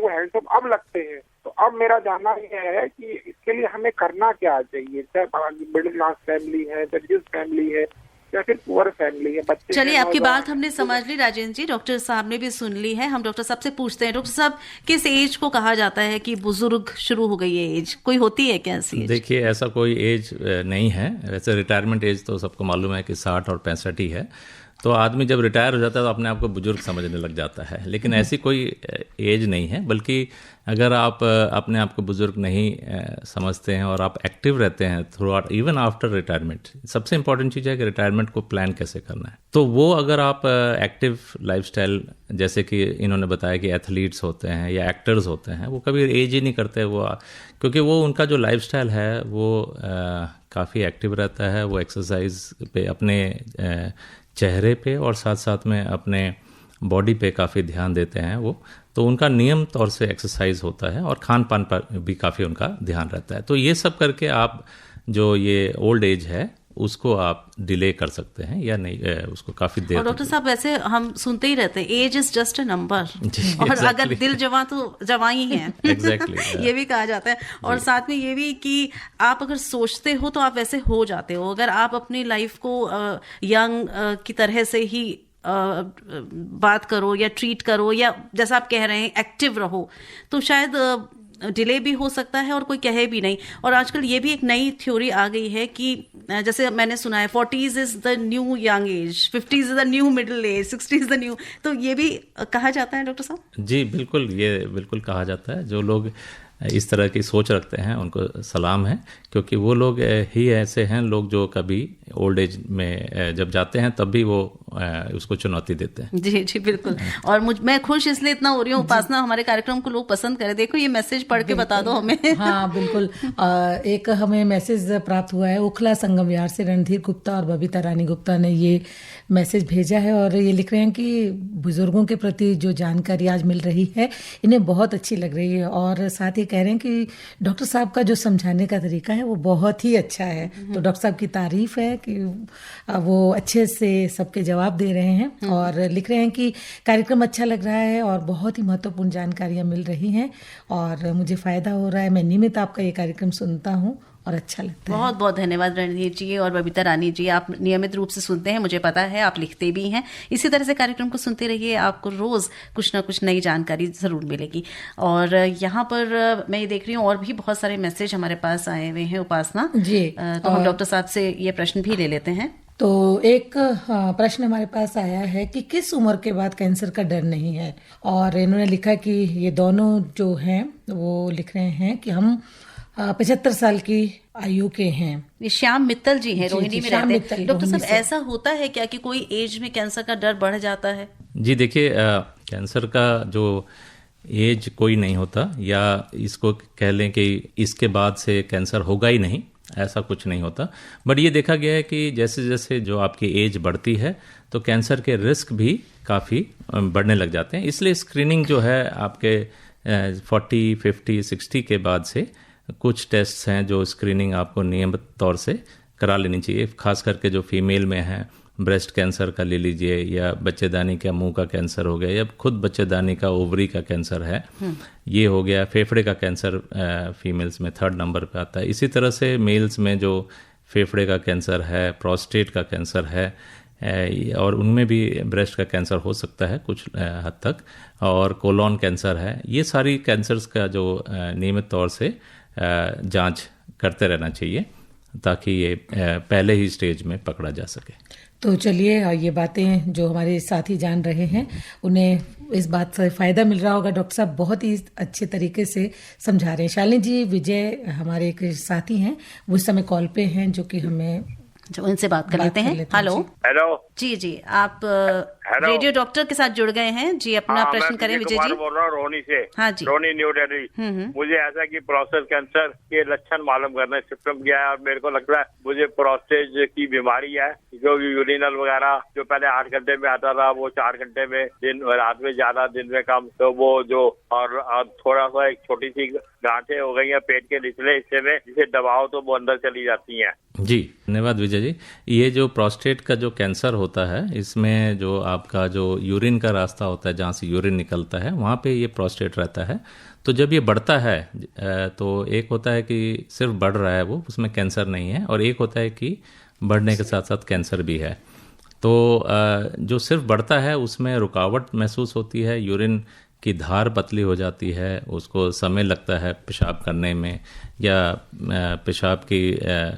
हैंडसम अब लगते हैं। तो अब मेरा जानना यह है कि इसके लिए हमें करना क्या चाहिए? चाहे मिडिल क्लास फैमिली है, रिच फैमिली है या फिर पुअर फैमिली है, बच्चे। चलिए, आपकी बात हमने समझ ली राजेंद्र जी, डॉक्टर साहब ने भी सुन ली है। हम डॉक्टर साहब से पूछते हैं, डॉक्टर साहब किस एज को कहा जाता है कि बुजुर्ग शुरू हो गई है एज? कोई होती है क्या ऐसी एज? देखिए, ऐसा कोई एज नहीं है। वैसे रिटायरमेंट एज तो सबको मालूम है कि 60 और 65 ही है। तो आदमी जब रिटायर हो जाता है तो अपने आप को बुजुर्ग समझने लग जाता है, लेकिन ऐसी कोई एज नहीं है। बल्कि अगर आप अपने आप को बुजुर्ग नहीं समझते हैं और आप एक्टिव रहते हैं through out even after retirement, सबसे इंपॉर्टेंट चीज़ है कि रिटायरमेंट को प्लान कैसे करना है। तो वो अगर आप एक्टिव लाइफस्टाइल, जैसे कि इन्होंने बताया कि एथलीट्स होते हैं या एक्टर्स होते हैं, वो कभी एज ही नहीं करते वो, क्योंकि वो उनका जो लाइफस्टाइल है वो काफ़ी एक्टिव रहता है। वो एक्सरसाइज पे, अपने चेहरे पे और साथ साथ में अपने बॉडी पे काफ़ी ध्यान देते हैं वो। तो उनका नियम तौर से एक्सरसाइज होता है और खान पान पर भी काफ़ी उनका ध्यान रहता है। तो ये सब करके आप जो ये ओल्ड एज है उसको आप डिले कर सकते हैं या नहीं, उसको काफी देर। और डॉक्टर साहब, वैसे हम सुनते ही रहते हैं age is just a number, और अगर दिल जवां तो जवां ही है। एग्जैक्टली ये भी कहा जाता है। और साथ में ये भी कि आप अगर सोचते हो तो आप वैसे हो जाते हो। अगर आप अपनी लाइफ को यंग की तरह से ही बात करो या ट्रीट करो, या जैसा आप कह रहे हैं एक्टिव रहो, तो शायद डिले भी हो सकता है और कोई कहे भी नहीं। और आजकल ये भी एक नई थ्योरी आ गई है कि जैसे मैंने सुना है 40s is the new young age, 50s is the new middle age, 60s the new. तो ये भी कहा जाता है डॉक्टर साहब? जी बिल्कुल, ये बिल्कुल कहा जाता है। जो लोग इस तरह की सोच रखते हैं उनको सलाम है, क्योंकि वो लोग ही ऐसे हैं लोग जो कभी ओल्ड एज में जब जाते हैं तब भी वो उसको चुनौती देते हैं। जी जी बिल्कुल। और मैं खुश इसलिए इतना हो रही हूँ उपासना, हमारे कार्यक्रम को लोग पसंद करें। देखो ये मैसेज पढ़ के बता दो हमें। हाँ बिल्कुल। एक हमें मैसेज प्राप्त हुआ है ओखला संगम विहार से, रणधीर गुप्ता और बबीता रानी गुप्ता ने ये मैसेज भेजा है और ये लिख रहे हैं कि बुजुर्गों के प्रति जो जानकारी आज मिल रही है इन्हें बहुत अच्छी लग रही है, और साथ ही कह रहे हैं कि डॉक्टर साहब का जो समझाने का तरीका है वो बहुत ही अच्छा है। तो डॉक्टर साहब की तारीफ है कि वो अच्छे से सबके जवाब दे रहे हैं, और लिख रहे हैं कि कार्यक्रम अच्छा लग रहा है और बहुत ही महत्वपूर्ण जानकारियां मिल रही हैं और मुझे फ़ायदा हो रहा है। मैं नियमित आपका ये कार्यक्रम सुनता हूँ और अच्छा लगता है। बहुत बहुत धन्यवाद रणधीर जी और बबीता रानी जी, आप नियमित रूप से सुनते हैं, मुझे पता है, आप लिखते भी हैं। इसी तरह से कार्यक्रम को सुनते रहिए, आपको रोज कुछ ना कुछ नई जानकारी जरूर मिलेगी। और यहाँ पर मैं ये देख रही हूँ और भी बहुत सारे मैसेज हमारे पास आए हुए हैं उपासना जी। तो हम डॉक्टर साहब से ये प्रश्न भी ले लेते हैं। तो एक प्रश्न हमारे पास आया है कि किस उम्र के बाद कैंसर का डर नहीं है, और इन्होंने लिखा कि ये दोनों जो हैं वो लिख रहे हैं कि हम 75 साल की आयु के हैं। ये श्याम मित्तल जी हैं, रोहिणी में रहते हैं। डॉक्टर साहब, ऐसा होता है क्या कि कोई एज में कैंसर का डर बढ़ जाता है? जी देखिए, कैंसर का जो एज कोई नहीं होता, या इसको कह लें कि इसके बाद से कैंसर होगा ही नहीं, ऐसा कुछ नहीं होता। बट ये देखा गया है कि जैसे जैसे जो आपकी एज बढ़ती है तो कैंसर के रिस्क भी काफ़ी बढ़ने लग जाते हैं। इसलिए स्क्रीनिंग जो है आपके 40, 50, 60 के बाद से कुछ टेस्ट्स हैं जो स्क्रीनिंग आपको नियमित तौर से करा लेनी चाहिए। खास करके जो फीमेल में है, ब्रेस्ट कैंसर का ले लीजिए, या बच्चेदानी का मुंह का कैंसर हो गया, या खुद बच्चेदानी का ओवरी का कैंसर है, ये हो गया। फेफड़े का कैंसर फीमेल्स में 3rd नंबर पे आता है। इसी तरह से मेल्स में जो फेफड़े का कैंसर है, प्रोस्टेट का कैंसर है, और उनमें भी ब्रेस्ट का कैंसर हो सकता है कुछ हद तक, और कोलोन कैंसर है। ये सारी कैंसर्स का जो नियमित तौर से जांच करते रहना चाहिए ताकि ये पहले ही स्टेज में पकड़ा जा सके। तो चलिए, ये बातें जो हमारे साथी जान रहे हैं उन्हें इस बात से फ़ायदा मिल रहा होगा। डॉक्टर साहब बहुत ही अच्छे तरीके से समझा रहे हैं। शालिनी जी, विजय हमारे एक साथी हैं, वो इस समय कॉल पे हैं, जो कि हमें जो उनसे बात कर लेते हैं। हेलो जी जी, आप रेडियो डॉक्टर के साथ जुड़ गए हैं जी। अपना प्रश्न करें विजय जी। बोल रहा हूँ रोनी से। हाँ जी, रोनी, न्यू दिल्ली। मुझे ऐसा कि प्रोस्टेट कैंसर के लक्षण मालूम करने सिम्टम किया है, और मेरे को लगता है मुझे प्रोस्टेट की बीमारी है, जो यूरिनल वगैरह जो पहले 8 घंटे में आता था वो 4 घंटे में, दिन रात में ज्यादा दिन में कम, तो वो जो और थोड़ा सा एक छोटी सी गांठें हो गई है पेट के निचले हिस्से में, जिसे दबाओ तो वो अंदर चली जाती हैं। जी धन्यवाद विजय जी। ये जो प्रोस्टेट का जो कैंसर होता है, इसमें जो आपका जो यूरिन का रास्ता होता है, जहाँ से यूरिन निकलता है, वहाँ पे ये प्रोस्टेट रहता है। तो जब ये बढ़ता है तो एक होता है कि सिर्फ बढ़ रहा है वो, उसमें कैंसर नहीं है, और एक होता है कि बढ़ने के साथ साथ कैंसर भी है। तो जो सिर्फ बढ़ता है उसमें रुकावट महसूस होती है, यूरिन की धार पतली हो जाती है, उसको समय लगता है पेशाब करने में, या पेशाब की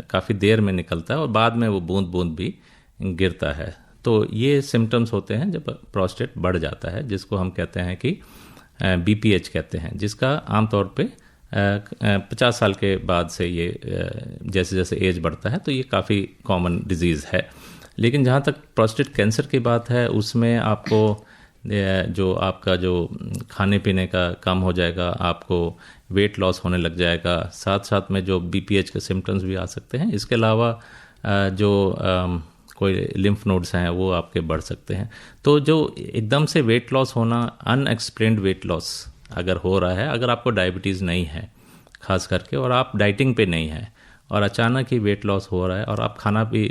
काफ़ी देर में निकलता है, और बाद में वो बूंद बूंद भी गिरता है। तो ये सिम्टम्स होते हैं जब प्रोस्टेट बढ़ जाता है, जिसको हम कहते हैं कि BPH कहते हैं, जिसका आमतौर पे 50 साल के बाद से ये जैसे जैसे एज बढ़ता है तो ये काफ़ी कॉमन डिजीज़ है। लेकिन जहाँ तक प्रोस्टेट कैंसर की बात है, उसमें आपको जो आपका जो खाने पीने का कम हो जाएगा, आपको वेट लॉस होने लग जाएगा, साथ साथ में जो BPH के सिम्टम्स भी आ सकते हैं। इसके अलावा जो कोई लिम्फ नोड्स हैं वो आपके बढ़ सकते हैं। तो जो एकदम से वेट लॉस होना, अनएक्सप्लेन्ड वेट लॉस अगर हो रहा है, अगर आपको डायबिटीज़ नहीं है खास करके, और आप डाइटिंग पे नहीं है, और अचानक ही वेट लॉस हो रहा है, और आप खाना भी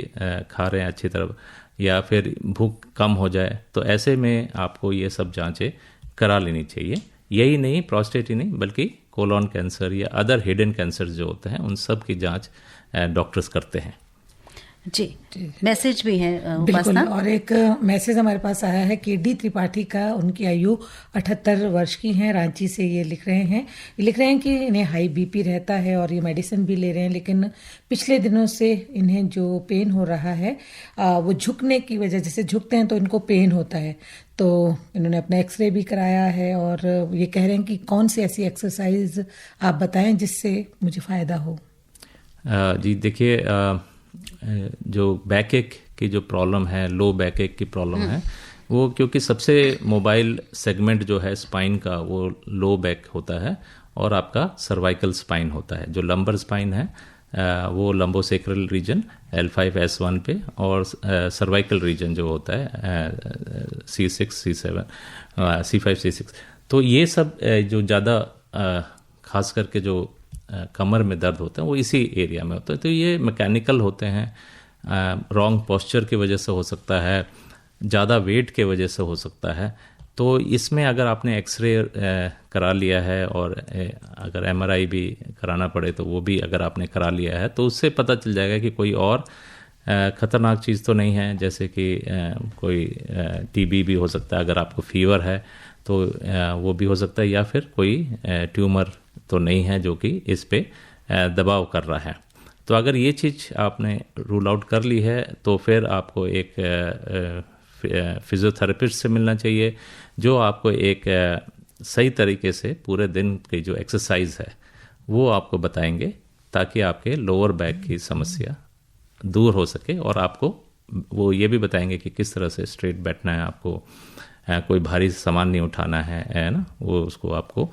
खा रहे हैं अच्छी तरह, या फिर भूख कम हो जाए, तो ऐसे में आपको ये सब जांचें करा लेनी चाहिए। यही नहीं, प्रोस्टेट ही नहीं, बल्कि कोलोन कैंसर या अदर हिडन कैंसर जो होते हैं, उन सब की जांच डॉक्टर्स करते हैं। जी, मैसेज भी है बिल्कुल। और एक मैसेज हमारे पास आया है कि डी त्रिपाठी का, उनकी आयु 78 वर्ष की है, रांची से ये लिख रहे हैं कि इन्हें हाई BP रहता है और ये मेडिसिन भी ले रहे हैं, लेकिन पिछले दिनों से इन्हें जो पेन हो रहा है वो झुकने की वजह, जैसे झुकते हैं तो इनको पेन होता है। तो इन्होंने अपना एक्सरे भी कराया है, और ये कह रहे हैं कि कौन सी ऐसी एक्सरसाइज आप बताएं जिससे मुझे फ़ायदा हो। जी देखिए, जो बैक एक की जो प्रॉब्लम है, लो बैक एक की प्रॉब्लम है, वो क्योंकि सबसे मोबाइल सेगमेंट जो है स्पाइन का, वो लो बैक होता है, और आपका सर्वाइकल स्पाइन होता है। जो लंबर स्पाइन है वो लंबोसेक्रल रीजन L5-S1 पे, और सर्वाइकल रीजन जो होता है C6, C7, C5, C6। तो ये सब जो ज़्यादा खास करके जो कमर में दर्द होता है वो इसी एरिया में होता है। तो ये मैकेनिकल होते हैं, रॉन्ग पोस्चर की वजह से हो सकता है, ज़्यादा वेट के वजह से हो सकता है। तो इसमें अगर आपने एक्सरे करा लिया है, और अगर MRI भी कराना पड़े तो वो भी अगर आपने करा लिया है, तो उससे पता चल जाएगा कि कोई और ख़तरनाक चीज़ तो नहीं है, जैसे कि कोई TB भी हो सकता है, अगर आपको फीवर है तो वो भी हो सकता है, या फिर कोई ट्यूमर तो नहीं है जो कि इस पे दबाव कर रहा है। तो अगर ये चीज़ आपने रूल आउट कर ली है, तो फिर आपको एक फिजियोथेरेपिस्ट से मिलना चाहिए, जो आपको एक सही तरीके से पूरे दिन की जो एक्सरसाइज है वो आपको बताएंगे, ताकि आपके लोअर बैक की समस्या दूर हो सके, और आपको वो ये भी बताएंगे कि किस तरह से स्ट्रेट बैठना है आपको, कोई भारी सामान नहीं उठाना है ना, वो उसको आपको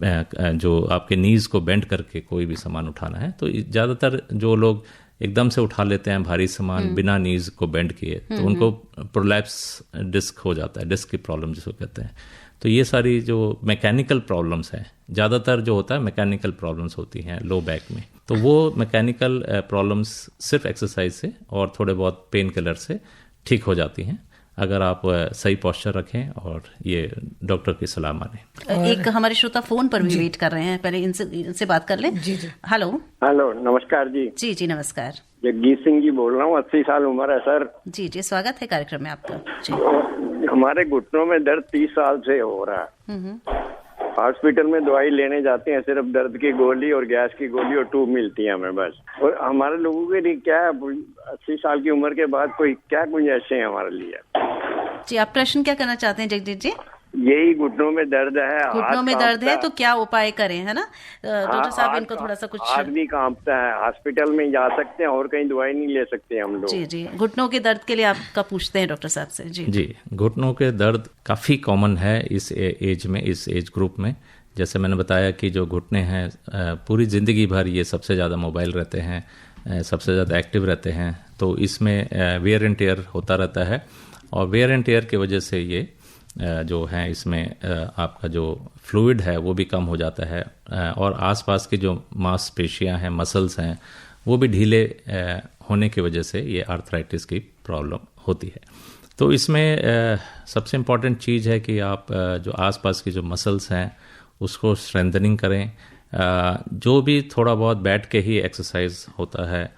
जो आपके नीज़ को बेंड करके कोई भी सामान उठाना है। तो ज़्यादातर जो लोग एकदम से उठा लेते हैं भारी सामान बिना नीज़ को बेंड किए, तो उनको प्रोलैप्स डिस्क हो जाता है, डिस्क की प्रॉब्लम जिसको कहते हैं। तो ये सारी जो मैकेनिकल प्रॉब्लम्स हैं, ज़्यादातर जो होता है मैकेनिकल प्रॉब्लम्स होती हैं लो बैक में, तो वो मैकेनिकल प्रॉब्लम्स सिर्फ एक्सरसाइज से और थोड़े बहुत पेन किलर से ठीक हो जाती हैं, अगर आप सही पोस्चर रखें और ये डॉक्टर की सलाह माने। एक हमारे श्रोता फोन पर भी वेट कर रहे हैं, पहले इनसे बात कर लें। जी। हेलो। नमस्कार जी। जी नमस्कार। जगजीत सिंह जी बोल रहा हूँ, 80 साल उम्र है सर। जी स्वागत है कार्यक्रम में आपका। जी। हमारे घुटनों में दर्द 30 साल से हो रहा है। हॉस्पिटल में दवाई लेने जाते हैं, सिर्फ दर्द की गोली और गैस की गोली और ट्यूब मिलती है हमें बस। और हमारे लोगों के लिए क्या है, 80 साल की उम्र के बाद कोई क्या गुंजाइश है हमारे लिए? जी, आप प्रश्न क्या करना चाहते हैं जगदीश जी? यही घुटनों में दर्द है, घुटनों में दर्द है तो क्या उपाय करें, है ना डॉक्टर साहब? इनको थोड़ा सा कुछ। आदमी कांपता है, हॉस्पिटल में जा सकते हैं और कहीं दवाई नहीं ले सकते हम लोग। जी घुटनों के दर्द के लिए आपका पूछते हैं डॉक्टर साहब से। जी घुटनों के दर्द काफ़ी कॉमन है इस एज में, इस एज ग्रुप में। जैसे मैंने बताया कि जो घुटने हैं पूरी ज़िंदगी भर ये सबसे ज़्यादा मोबाइल रहते हैं, सबसे ज़्यादा एक्टिव रहते हैं, तो इसमें वेयर एंड टेयर होता रहता है। और वेयर एंड टेयर की वजह से ये जो है इसमें आपका जो फ्लूइड है वो भी कम हो जाता है, और आसपास की जो मांसपेशियां हैं, मसल्स हैं, वो भी ढीले होने की वजह से ये आर्थराइटिस की प्रॉब्लम होती है। तो इसमें सबसे इम्पॉर्टेंट चीज़ है कि आप जो आसपास की जो मसल्स हैं उसको स्ट्रेंथनिंग करें। जो भी थोड़ा बहुत बैठ के ही एक्सरसाइज होता है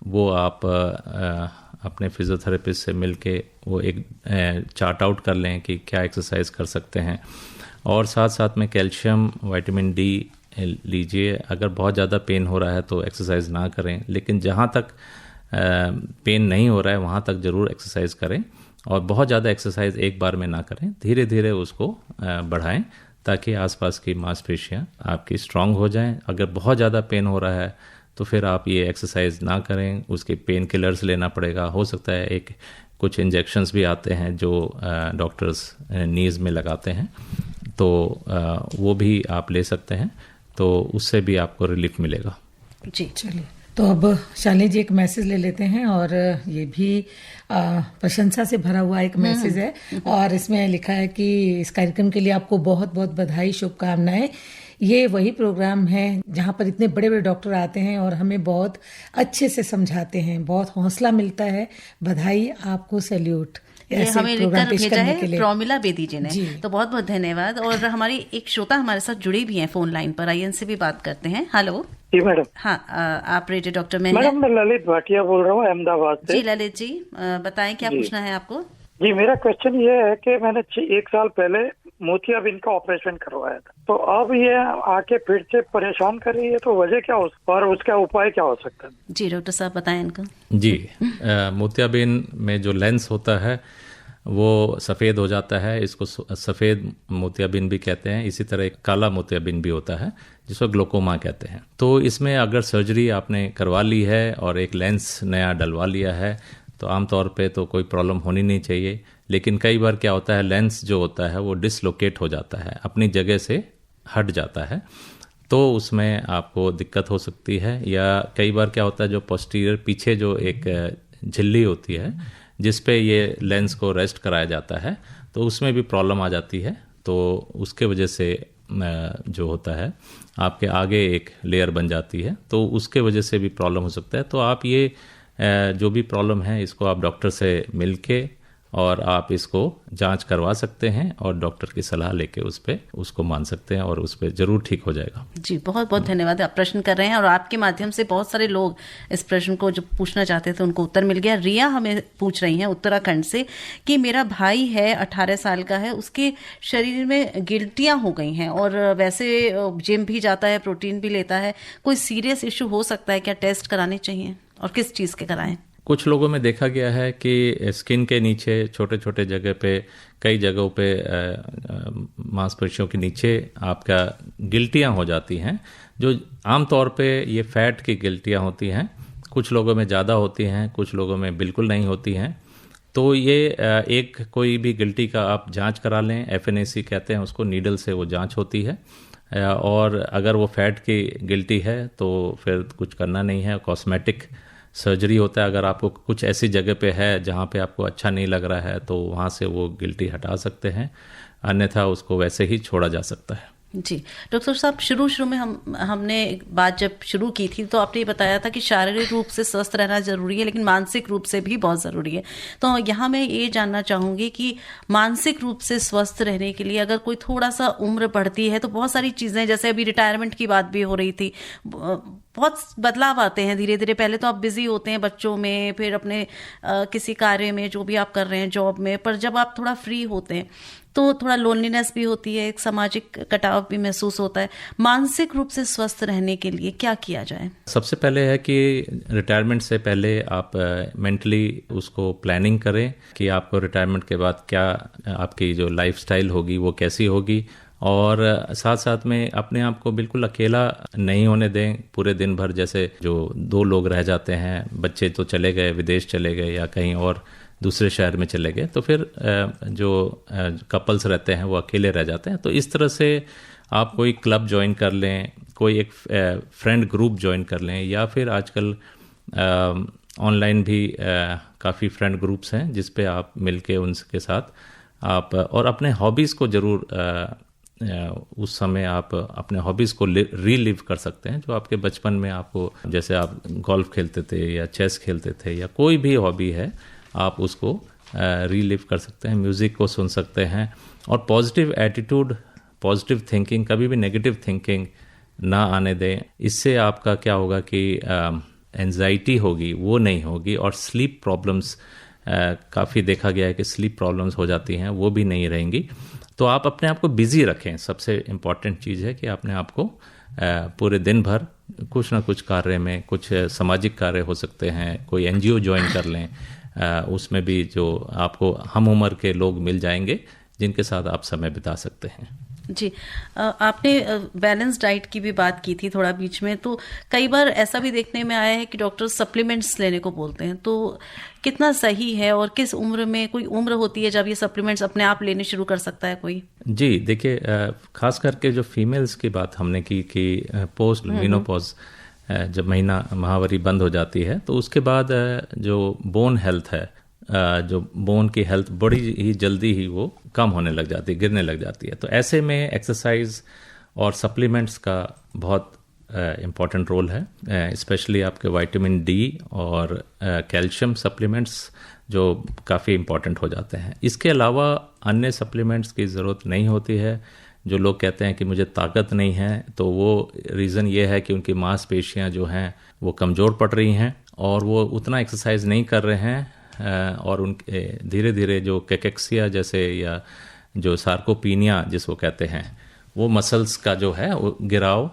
वो आप अपने फिजियोथेरेपिस्ट से मिलके वो एक चार्ट आउट कर लें कि क्या एक्सरसाइज कर सकते हैं। और साथ साथ में कैल्शियम, विटामिन डी लीजिए। अगर बहुत ज़्यादा पेन हो रहा है तो एक्सरसाइज ना करें, लेकिन जहाँ तक पेन नहीं हो रहा है वहाँ तक ज़रूर एक्सरसाइज करें। और बहुत ज़्यादा एक्सरसाइज एक बार में ना करें, धीरे धीरे उसको बढ़ाएं ताकि आसपास की मांसपेशियां आपकी स्ट्रांग हो जाएं। अगर बहुत ज़्यादा पेन हो रहा है तो फिर आप ये एक्सरसाइज ना करें, उसके पेन किलर्स लेना पड़ेगा। हो सकता है कुछ इंजेक्शंस भी आते हैं जो डॉक्टर्स नीज़ में लगाते हैं, तो वो भी आप ले सकते हैं, तो उससे भी आपको रिलीफ मिलेगा। जी चलिए, तो अब शालिनी जी एक मैसेज ले लेते हैं, और ये भी प्रशंसा से भरा हुआ एक मैसेज है, और इसमें लिखा है कि इस कार्यक्रम के लिए आपको बहुत बहुत बधाई, शुभकामनाएं। ये वही प्रोग्राम है जहाँ पर इतने बड़े बड़े डॉक्टर आते हैं और हमें बहुत अच्छे से समझाते हैं, बहुत हौसला मिलता है। बधाई आपको, सैल्यूट। ये हमें लिखकर भेजा है प्रोमिला बेदी जी ने, तो बहुत बहुत धन्यवाद। और हमारी एक श्रोता हमारे साथ जुड़ी भी हैं फोन लाइन पर, आइए इनसे भी बात करते हैं। हेलो। जी मैडम। हाँ, आप रेडियो डॉक्टर में? मैडम मैं ललित भाटिया बोल रहा हूँ अहमदाबाद से। जी ललित जी, बताएं क्या पूछना है आपको? जी, मेरा क्वेश्चन ये है कि मैंने 1 साल पहले मोतियाबिंद का ऑपरेशन करवाया था, तो अब ये आके फिर से परेशान कर रही है, तो वजह क्या हो और उसका उपाय क्या हो सकता है? जी डॉक्टर साहब बताएं इनको। जी, मोतियाबिंद में जो लेंस होता है वो सफ़ेद हो जाता है, इसको सफ़ेद मोतियाबिंद भी कहते हैं। इसी तरह एक काला मोतियाबिंद भी होता है जिसको ग्लोकोमा कहते हैं। तो इसमें अगर सर्जरी आपने करवा ली है और एक लेंस नया डलवा लिया है तो आमतौर पे तो कोई प्रॉब्लम होनी नहीं चाहिए। लेकिन कई बार क्या होता है, लेंस जो होता है वो डिसलोकेट हो जाता है, अपनी जगह से हट जाता है, तो उसमें आपको दिक्कत हो सकती है। या कई बार क्या होता है, जो पोस्टीरियर पीछे जो एक झिल्ली होती है जिस पे ये लेंस को रेस्ट कराया जाता है, तो उसमें भी प्रॉब्लम आ जाती है। तो उसके वजह से जो होता है आपके आगे एक लेयर बन जाती है, तो उसके वजह से भी प्रॉब्लम हो सकता है। तो आप ये जो भी प्रॉब्लम है इसको आप डॉक्टर से मिलके और आप इसको जांच करवा सकते हैं और डॉक्टर की सलाह लेके उसको मान सकते हैं और उस पर जरूर ठीक हो जाएगा। जी बहुत बहुत धन्यवाद। आप प्रश्न कर रहे हैं और आपके माध्यम से बहुत सारे लोग इस प्रश्न को जो पूछना चाहते थे उनको उत्तर मिल गया। रिया हमें पूछ रही हैं उत्तराखंड से कि मेरा भाई है 18 साल का है, उसके शरीर में गिल्टियां हो गई हैं और वैसे जिम भी जाता है, प्रोटीन भी लेता है, कोई सीरियस इश्यू हो सकता है क्या? टेस्ट कराने चाहिए और किस चीज़ के कराएं? कुछ लोगों में देखा गया है कि स्किन के नीचे छोटे छोटे जगह पे, कई जगहों पे मांसपेशियों के नीचे आपका गिल्टियां हो जाती हैं, जो आमतौर पे ये फैट की गिल्टियां होती हैं। कुछ लोगों में ज़्यादा होती हैं, कुछ लोगों में बिल्कुल नहीं होती हैं। तो ये एक कोई भी गिल्टी का आप जांच करा लें, FNAC कहते हैं उसको, नीडल से वो जांच होती है, और अगर वो फैट की गिल्टी है तो फिर कुछ करना नहीं है, कॉस्मेटिक सर्जरी होता है। अगर आपको कुछ ऐसी जगह पे है जहाँ पे आपको अच्छा नहीं लग रहा है तो वहाँ से वो गिल्टी हटा सकते हैं, अन्यथा उसको वैसे ही छोड़ा जा सकता है। जी डॉक्टर साहब, शुरू में हमने बात जब शुरू की थी तो आपने बताया था कि शारीरिक रूप से स्वस्थ रहना जरूरी है लेकिन मानसिक रूप से भी बहुत ज़रूरी है। तो यहाँ मैं ये जानना चाहूँगी कि मानसिक रूप से स्वस्थ रहने के लिए अगर कोई थोड़ा सा उम्र बढ़ती है तो बहुत सारी चीज़ें, जैसे अभी रिटायरमेंट की बात भी हो रही थी, बहुत बदलाव आते हैं धीरे धीरे। पहले तो आप बिजी होते हैं बच्चों में, फिर अपने किसी कार्य में जो भी आप कर रहे हैं, जॉब में, पर जब आप थोड़ा फ्री होते हैं तो थोड़ा लोनलीनेस भी होती है, एक सामाजिक कटाव भी महसूस होता है। मानसिक रूप से स्वस्थ रहने के लिए क्या किया जाए? सबसे पहले है कि रिटायरमेंट से पहले आप मेंटली उसको प्लानिंग करें कि आपको रिटायरमेंट के बाद क्या आपकी जो लाइफस्टाइल होगी वो कैसी होगी, और साथ साथ में अपने आप को बिल्कुल अकेला नहीं होने दें पूरे दिन भर। जैसे जो 2 लोग रह जाते हैं, बच्चे तो चले गए, विदेश चले गए या कहीं और दूसरे शहर में चले गए, तो फिर जो कपल्स रहते हैं वो अकेले रह जाते हैं। तो इस तरह से आप कोई क्लब ज्वाइन कर लें, कोई एक फ्रेंड ग्रुप ज्वाइन कर लें, या फिर आजकल ऑनलाइन भी काफ़ी फ्रेंड ग्रुप्स हैं जिस पे आप मिलके उनके साथ आप, और अपने हॉबीज़ को ज़रूर उस समय आप अपने हॉबीज़ को रीलिव कर सकते हैं जो आपके बचपन में आपको, जैसे आप गोल्फ खेलते थे या चेस खेलते थे या कोई भी हॉबी है, आप उसको रीलिव कर सकते हैं, म्यूज़िक को सुन सकते हैं। और पॉजिटिव एटीट्यूड, पॉजिटिव थिंकिंग, कभी भी नेगेटिव थिंकिंग ना आने दें। इससे आपका क्या होगा कि एंजाइटी होगी वो नहीं होगी, और स्लीप प्रॉब्लम्स काफ़ी देखा गया है कि स्लीप प्रॉब्लम्स हो जाती हैं, वो भी नहीं रहेंगी। तो आप अपने आप को बिजी रखें। सबसे इम्पॉर्टेंट चीज़ है कि अपने आप को पूरे दिन भर कुछ ना कुछ कार्य में, कुछ सामाजिक कार्य हो सकते हैं, कोई NGO ज्वाइन कर लें, उसमें भी जो आपको हम उम्र के लोग मिल जाएंगे जिनके साथ आप समय बिता सकते हैं। जी, आपने बैलेंस डाइट की भी बात की थी थोड़ा बीच में, तो कई बार ऐसा भी देखने में आया है कि डॉक्टर सप्लीमेंट्स लेने को बोलते हैं, तो कितना सही है और किस उम्र में, कोई उम्र होती है जब ये सप्लीमेंट्स अपने आप लेने शुरू कर सकता है कोई? जी देखिए, खास करके जो फीमेल्स की बात हमने की कि पोस्ट मेनोपॉज, जब महीना माहवारी बंद हो जाती है तो उसके बाद जो बोन हेल्थ है, जो बोन की हेल्थ बड़ी ही जल्दी ही वो कम होने लग जाती है, गिरने लग जाती है। तो ऐसे में एक्सरसाइज और सप्लीमेंट्स का बहुत इम्पॉर्टेंट रोल है, स्पेशली आपके विटामिन D और कैल्शियम सप्लीमेंट्स जो काफ़ी इम्पॉर्टेंट हो जाते हैं। इसके अलावा अन्य सप्लीमेंट्स की ज़रूरत नहीं होती है। जो लोग कहते हैं कि मुझे ताकत नहीं है, तो वो रीज़न ये है कि उनकी मांसपेशियां जो हैं वो कमज़ोर पड़ रही हैं और वो उतना एक्सरसाइज नहीं कर रहे हैं, और उनके धीरे धीरे जो कैकेक्सिया जैसे या जो सार्कोपीनिया जिसको कहते हैं, वो मसल्स का जो है वो गिराव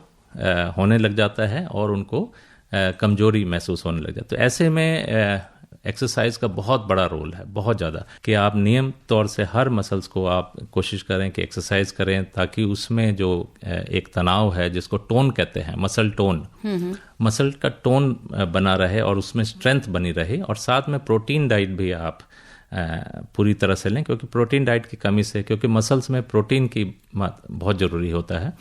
होने लग जाता है और उनको कमजोरी महसूस होने लग जाता है। तो ऐसे में एक्सरसाइज का बहुत बड़ा रोल है, बहुत ज़्यादा, कि आप नियम तौर से हर मसल्स को आप कोशिश करें कि एक्सरसाइज करें, ताकि उसमें जो एक तनाव है जिसको टोन कहते हैं, मसल टोन, मसल का टोन बना रहे और उसमें स्ट्रेंथ बनी रहे। और साथ में प्रोटीन डाइट भी आप पूरी तरह से लें, क्योंकि प्रोटीन डाइट की कमी से, क्योंकि मसल्स में प्रोटीन की बहुत ज़रूरी होता है,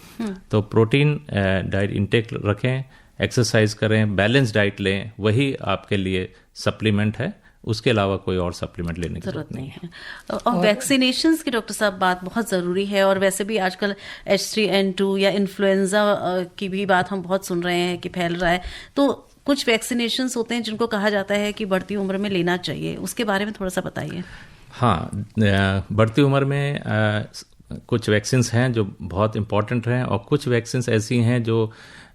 तो प्रोटीन डाइट इंटेक रखें, एक्सरसाइज करें, बैलेंस डाइट लें, वही आपके लिए सप्लीमेंट है। उसके अलावा कोई और सप्लीमेंट लेने की जरूरत नहीं है। और वैक्सीनेशंस की डॉक्टर साहब बात बहुत ज़रूरी है, और वैसे भी आजकल H3N2 या इन्फ्लुएंजा की भी बात हम बहुत सुन रहे हैं कि फैल रहा है, तो कुछ वैक्सीनेशंस होते हैं जिनको कहा जाता है कि बढ़ती उम्र में लेना चाहिए, उसके बारे में थोड़ा सा बताइए। हाँ, बढ़ती उम्र में कुछ वैक्सीन्स हैं जो बहुत इम्पॉर्टेंट हैं, और कुछ वैक्सीन्स ऐसी हैं जो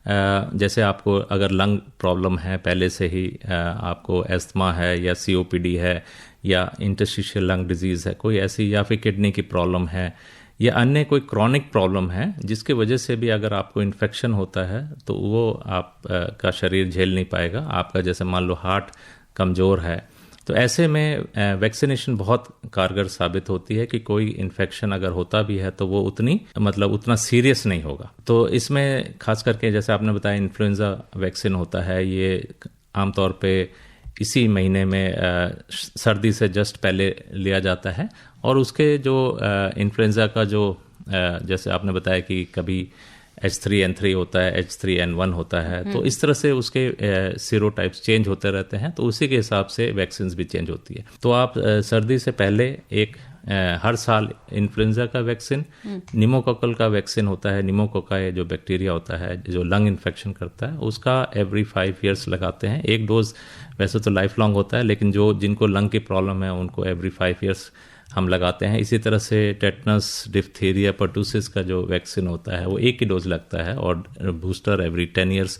जैसे आपको अगर लंग प्रॉब्लम है पहले से ही, आपको एस्थमा है या COPD है या इंटरस्टिशियल लंग डिजीज़ है कोई ऐसी, या फिर किडनी की प्रॉब्लम है या अन्य कोई क्रॉनिक प्रॉब्लम है जिसकी वजह से भी अगर आपको इन्फेक्शन होता है तो वो आप का शरीर झेल नहीं पाएगा आपका, जैसे मान लो हार्ट कमज़ोर है, तो ऐसे में वैक्सीनेशन बहुत कारगर साबित होती है कि कोई इन्फेक्शन अगर होता भी है तो वो उतना सीरियस नहीं होगा। तो इसमें खास करके जैसे आपने बताया इन्फ्लुएंजा वैक्सीन होता है, ये आमतौर पे इसी महीने में सर्दी से जस्ट पहले लिया जाता है। और उसके जो इन्फ्लुएंजा का जो जैसे आपने बताया कि कभी H3N3 होता है, H3N1 होता है, तो इस तरह से उसके सीरोटाइप्स चेंज होते रहते हैं, तो उसी के हिसाब से वैक्सीन भी चेंज होती है। तो आप सर्दी से पहले एक हर साल इन्फ्लुएंजा का वैक्सीन, निमोकोकल का वैक्सीन होता है, निमोकोकाई जो बैक्टीरिया होता है जो लंग इन्फेक्शन करता है, उसका एवरी 5 ईयर्स लगाते हैं। एक डोज वैसे तो लाइफ लॉन्ग होता है, लेकिन जिनको लंग की प्रॉब्लम है उनको एवरी 5 ईयर्स हम लगाते हैं। इसी तरह से टेटनस, डिप्थीरिया, पर्टूसिस का जो वैक्सीन होता है वो एक ही डोज लगता है, और बूस्टर एवरी 10 ईयर्स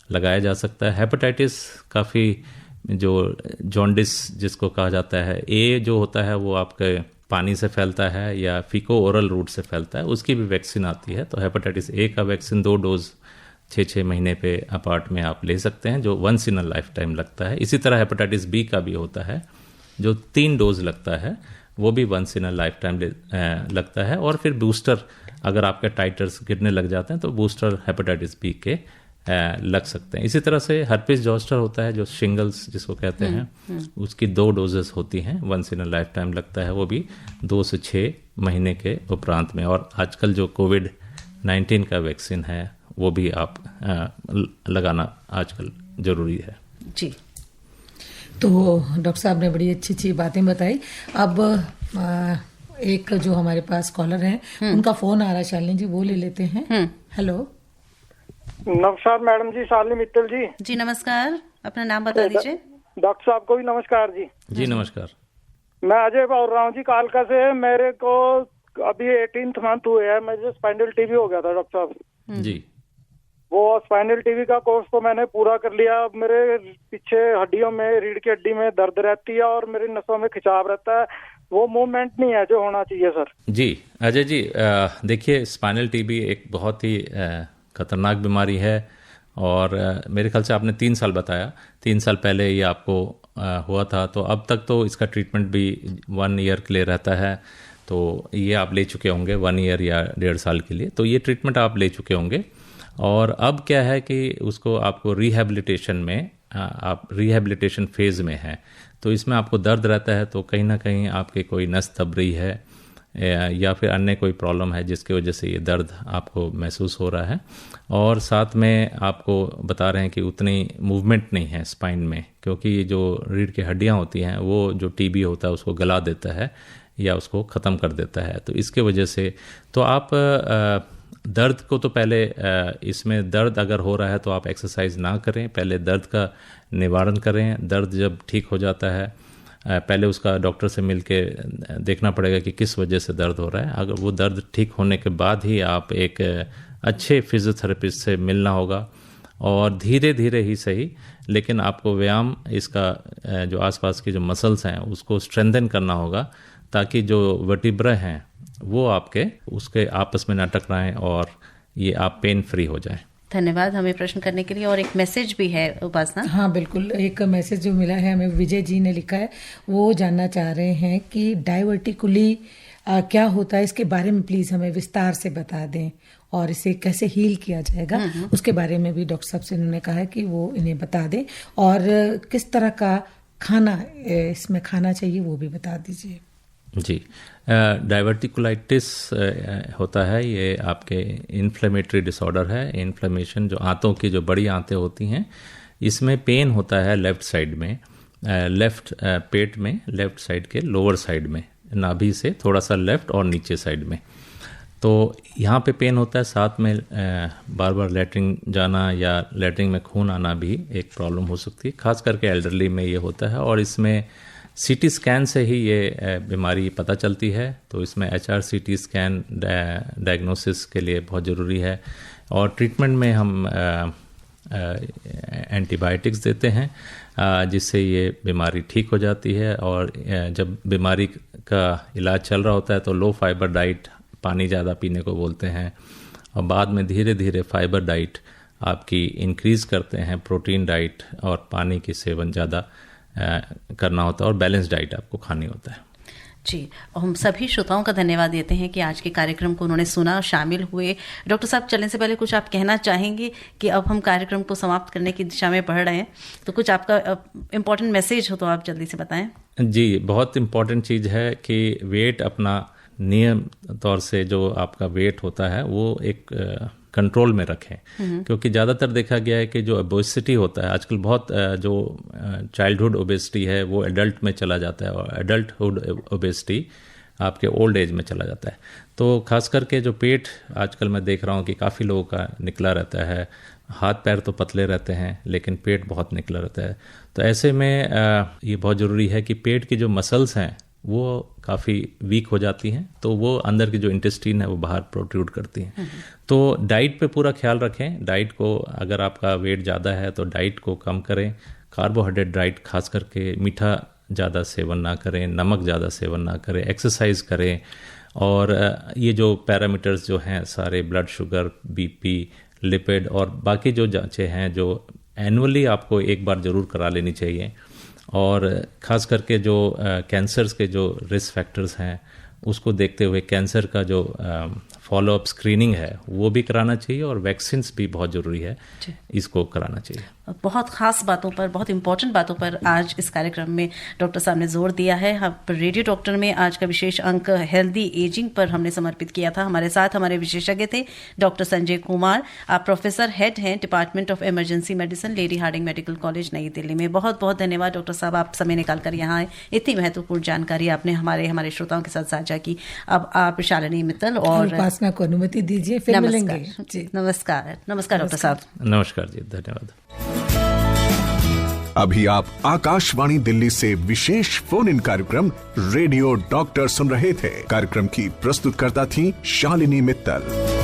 लगाया जा सकता है। हेपेटाइटिस काफ़ी जो जॉन्डिस जिसको कहा जाता है, ए जो होता है वो आपके पानी से फैलता है या फीको ओरल रूट से फैलता है, उसकी भी वैक्सीन आती है। तो हेपेटाइटिस ए का वैक्सीन 2 डोज 6-6 महीने पे अपार्ट में आप ले सकते हैं, जो once in a lifetime लगता है। इसी तरह हेपेटाइटिस बी का भी होता है जो 3 डोज लगता है, वो भी once in a lifetime लगता है। और फिर बूस्टर अगर आपके टाइटर्स गिरने लग जाते हैं तो बूस्टर हेपेटाइटिस बी के लग सकते हैं। इसी तरह से हर्पिस जोस्टर होता है जो शिंगल्स जिसको कहते हैं, उसकी 2 डोजेस होती हैं, once in a lifetime लगता है, वो भी 2 से 6 महीने के उपरांत में। और आजकल जो कोविड-19 का वैक्सीन है वो भी आप लगाना आजकल ज़रूरी है। जी, तो डॉक्टर साहब ने बड़ी अच्छी अच्छी बातें बताई। अब एक जो हमारे पास कॉलर हैं उनका फोन आ रहा है, शालिनी जी वो ले लेते हैं। हेलो, नमस्कार मैडम जी, शालिनी मित्तल जी। जी नमस्कार, अपना नाम बता दीजिए। डॉक्टर साहब को भी नमस्कार जी। जी नमस्कार। मैं अजय बोल रहा हूँ जी कालका से। मेरे को अभी 18th मंथ हुए हैं, मुझे स्पाइनल टीबी हो गया था डॉक्टर साहब जी। वो स्पाइनल टीबी का कोर्स तो मैंने पूरा कर लिया। अब मेरे पीछे हड्डियों में, रीढ़ की हड्डी में दर्द रहती है और मेरी नसों में खिंचाव रहता है, वो मूवमेंट नहीं है जो होना चाहिए सर। जी अजय जी, देखिए स्पाइनल टीबी एक बहुत ही खतरनाक बीमारी है, और मेरे ख्याल से आपने 3 साल बताया, 3 साल पहले ये आपको हुआ था, तो अब तक तो इसका ट्रीटमेंट भी 1 ईयर के लिए रहता है, तो ये आप ले चुके होंगे 1 ईयर या 1.5 साल के लिए, तो ये ट्रीटमेंट आप ले चुके होंगे। और अब क्या है कि उसको आपको रिहैबिलिटेशन में, आप रिहैबिलिटेशन फेज़ में हैं, तो इसमें आपको दर्द रहता है, तो कहीं ना कहीं आपके कोई नस दब रही है या फिर अन्य कोई प्रॉब्लम है जिसकी वजह से ये दर्द आपको महसूस हो रहा है। और साथ में आपको बता रहे हैं कि उतनी मूवमेंट नहीं है स्पाइन में, क्योंकि जो रीढ़ की हड्डियां होती हैं वो जो टीबी होता है उसको गला देता है या उसको ख़त्म कर देता है, तो इसके वजह से तो आप दर्द को तो पहले, इसमें दर्द अगर हो रहा है तो आप एक्सरसाइज ना करें, पहले दर्द का निवारण करें। दर्द जब ठीक हो जाता है पहले उसका डॉक्टर से मिलके देखना पड़ेगा कि किस वजह से दर्द हो रहा है। अगर वो दर्द ठीक होने के बाद ही आप एक अच्छे फिजियोथेरेपिस्ट से मिलना होगा, और धीरे धीरे ही सही, लेकिन आपको व्यायाम, इसका जो आसपास की जो मसल्स हैं उसको स्ट्रेंथन करना होगा, ताकि जो वर्टिब्रा हैं वो आपके उसके आपस में ना टकराएं और ये आप पेन फ्री हो जाएं। धन्यवाद हमें प्रश्न करने के लिए। और एक मैसेज भी है उपासना। हाँ बिल्कुल, एक मैसेज जो मिला है हमें, विजय जी ने लिखा है, वो जानना चाह रहे हैं कि डायवर्टिकुली क्या होता है, इसके बारे में प्लीज़ हमें विस्तार से बता दें, और इसे कैसे हील किया जाएगा उसके बारे में भी डॉक्टर साहब से उन्होंने कहा है कि वो इन्हें बता दें, और किस तरह का खाना इसमें खाना चाहिए वो भी बता दीजिए। जी, डायवर्टिकुलाइटिस होता है, ये आपके इन्फ्लेमेटरी डिसऑर्डर है। इन्फ्लेमेशन, जो आंतों की जो बड़ी आंतें होती हैं, इसमें पेन होता है लेफ़्ट साइड में, लेफ़्ट पेट में, लेफ़्ट साइड के लोअर साइड में, नाभि से थोड़ा सा लेफ़्ट और नीचे साइड में, तो यहाँ पे पेन होता है। साथ में बार बार लैट्रिन जाना या लैट्रिन में खून आना भी एक प्रॉब्लम हो सकती है, खास करके एल्डरली में ये होता है। और इसमें सीटी स्कैन से ही ये बीमारी पता चलती है, तो इसमें HRCT स्कैन डायग्नोसिस के लिए बहुत ज़रूरी है। और ट्रीटमेंट में हम एंटीबायोटिक्स देते हैं, जिससे ये बीमारी ठीक हो जाती है। और जब बीमारी का इलाज चल रहा होता है तो लो फाइबर डाइट, पानी ज़्यादा पीने को बोलते हैं, और बाद में धीरे धीरे फाइबर डाइट आपकी इंक्रीज़ करते हैं, प्रोटीन डाइट और पानी की सेवन ज़्यादा करना होता है, और बैलेंस डाइट आपको खानी होता है। जी, हम सभी श्रोताओं का धन्यवाद देते हैं कि आज के कार्यक्रम को उन्होंने सुना, शामिल हुए। डॉक्टर साहब, चलने से पहले कुछ आप कहना चाहेंगे कि अब हम कार्यक्रम को समाप्त करने की दिशा में बढ़ रहे हैं, तो कुछ आपका इम्पोर्टेंट मैसेज हो तो आप जल्दी से बताएं। जी, बहुत इम्पोर्टेंट चीज़ है कि वेट अपना नियम तौर से जो आपका वेट होता है वो एक कंट्रोल में रखें, क्योंकि ज़्यादातर देखा गया है कि जो ओबेसिटी होता है आजकल, बहुत जो चाइल्डहुड ओबेसिटी है वो एडल्ट में चला जाता है और एडल्टहुड ओबेसिटी आपके ओल्ड एज में चला जाता है। तो खास करके जो पेट आजकल मैं देख रहा हूँ कि काफ़ी लोगों का निकला रहता है, हाथ पैर तो पतले रहते हैं लेकिन पेट बहुत निकला रहता है। तो ऐसे में ये बहुत ज़रूरी है कि पेट की जो मसल्स हैं वो काफ़ी वीक हो जाती हैं, तो वो अंदर की जो इंटेस्टीन है वो बाहर प्रोट्रूड करती हैं। तो डाइट पे पूरा ख्याल रखें। डाइट को, अगर आपका वेट ज़्यादा है तो डाइट को कम करें, कार्बोहाइड्रेट डाइट खास करके, मीठा ज़्यादा सेवन ना करें, नमक ज़्यादा सेवन ना करें, एक्सरसाइज करें, और ये जो पैरामीटर्स जो हैं सारे, ब्लड शुगर, बीपी, लिपिड और बाकी जो जांचें हैं जो एनुअली आपको एक बार ज़रूर करा लेनी चाहिए। और ख़ास करके जो कैंसर्स के जो रिस्क फैक्टर्स हैं उसको देखते हुए कैंसर का जो फॉलोअप स्क्रीनिंग है वो भी कराना चाहिए, और वैक्सीन्स भी बहुत ज़रूरी है, इसको कराना चाहिए। बहुत खास बातों पर, बहुत इंपॉर्टेंट बातों पर आज इस कार्यक्रम में डॉक्टर साहब ने जोर दिया है। हम रेडियो डॉक्टर में आज का विशेष अंक हेल्दी एजिंग पर हमने समर्पित किया था। हमारे साथ हमारे विशेषज्ञ थे डॉक्टर संजय कुमार। आप प्रोफेसर हेड हैं department of emergency medicine, Lady Hardinge Medical College, New Delhi में। बहुत बहुत धन्यवाद डॉक्टर साहब, आप समय निकाल कर यहाँ आए, इतनी महत्वपूर्ण जानकारी आपने हमारे श्रोताओं के साथ साझा की। अब आप शालिनी मित्तल और उपासना को अनुमति दीजिए, फिर मिलेंगे। नमस्कार डॉक्टर साहब। नमस्कार जी, धन्यवाद। अभी आप आकाशवाणी दिल्ली से विशेष फोन इन कार्यक्रम रेडियो डॉक्टर सुन रहे थे। कार्यक्रम की प्रस्तुतकर्ता थी शालिनी मित्तल।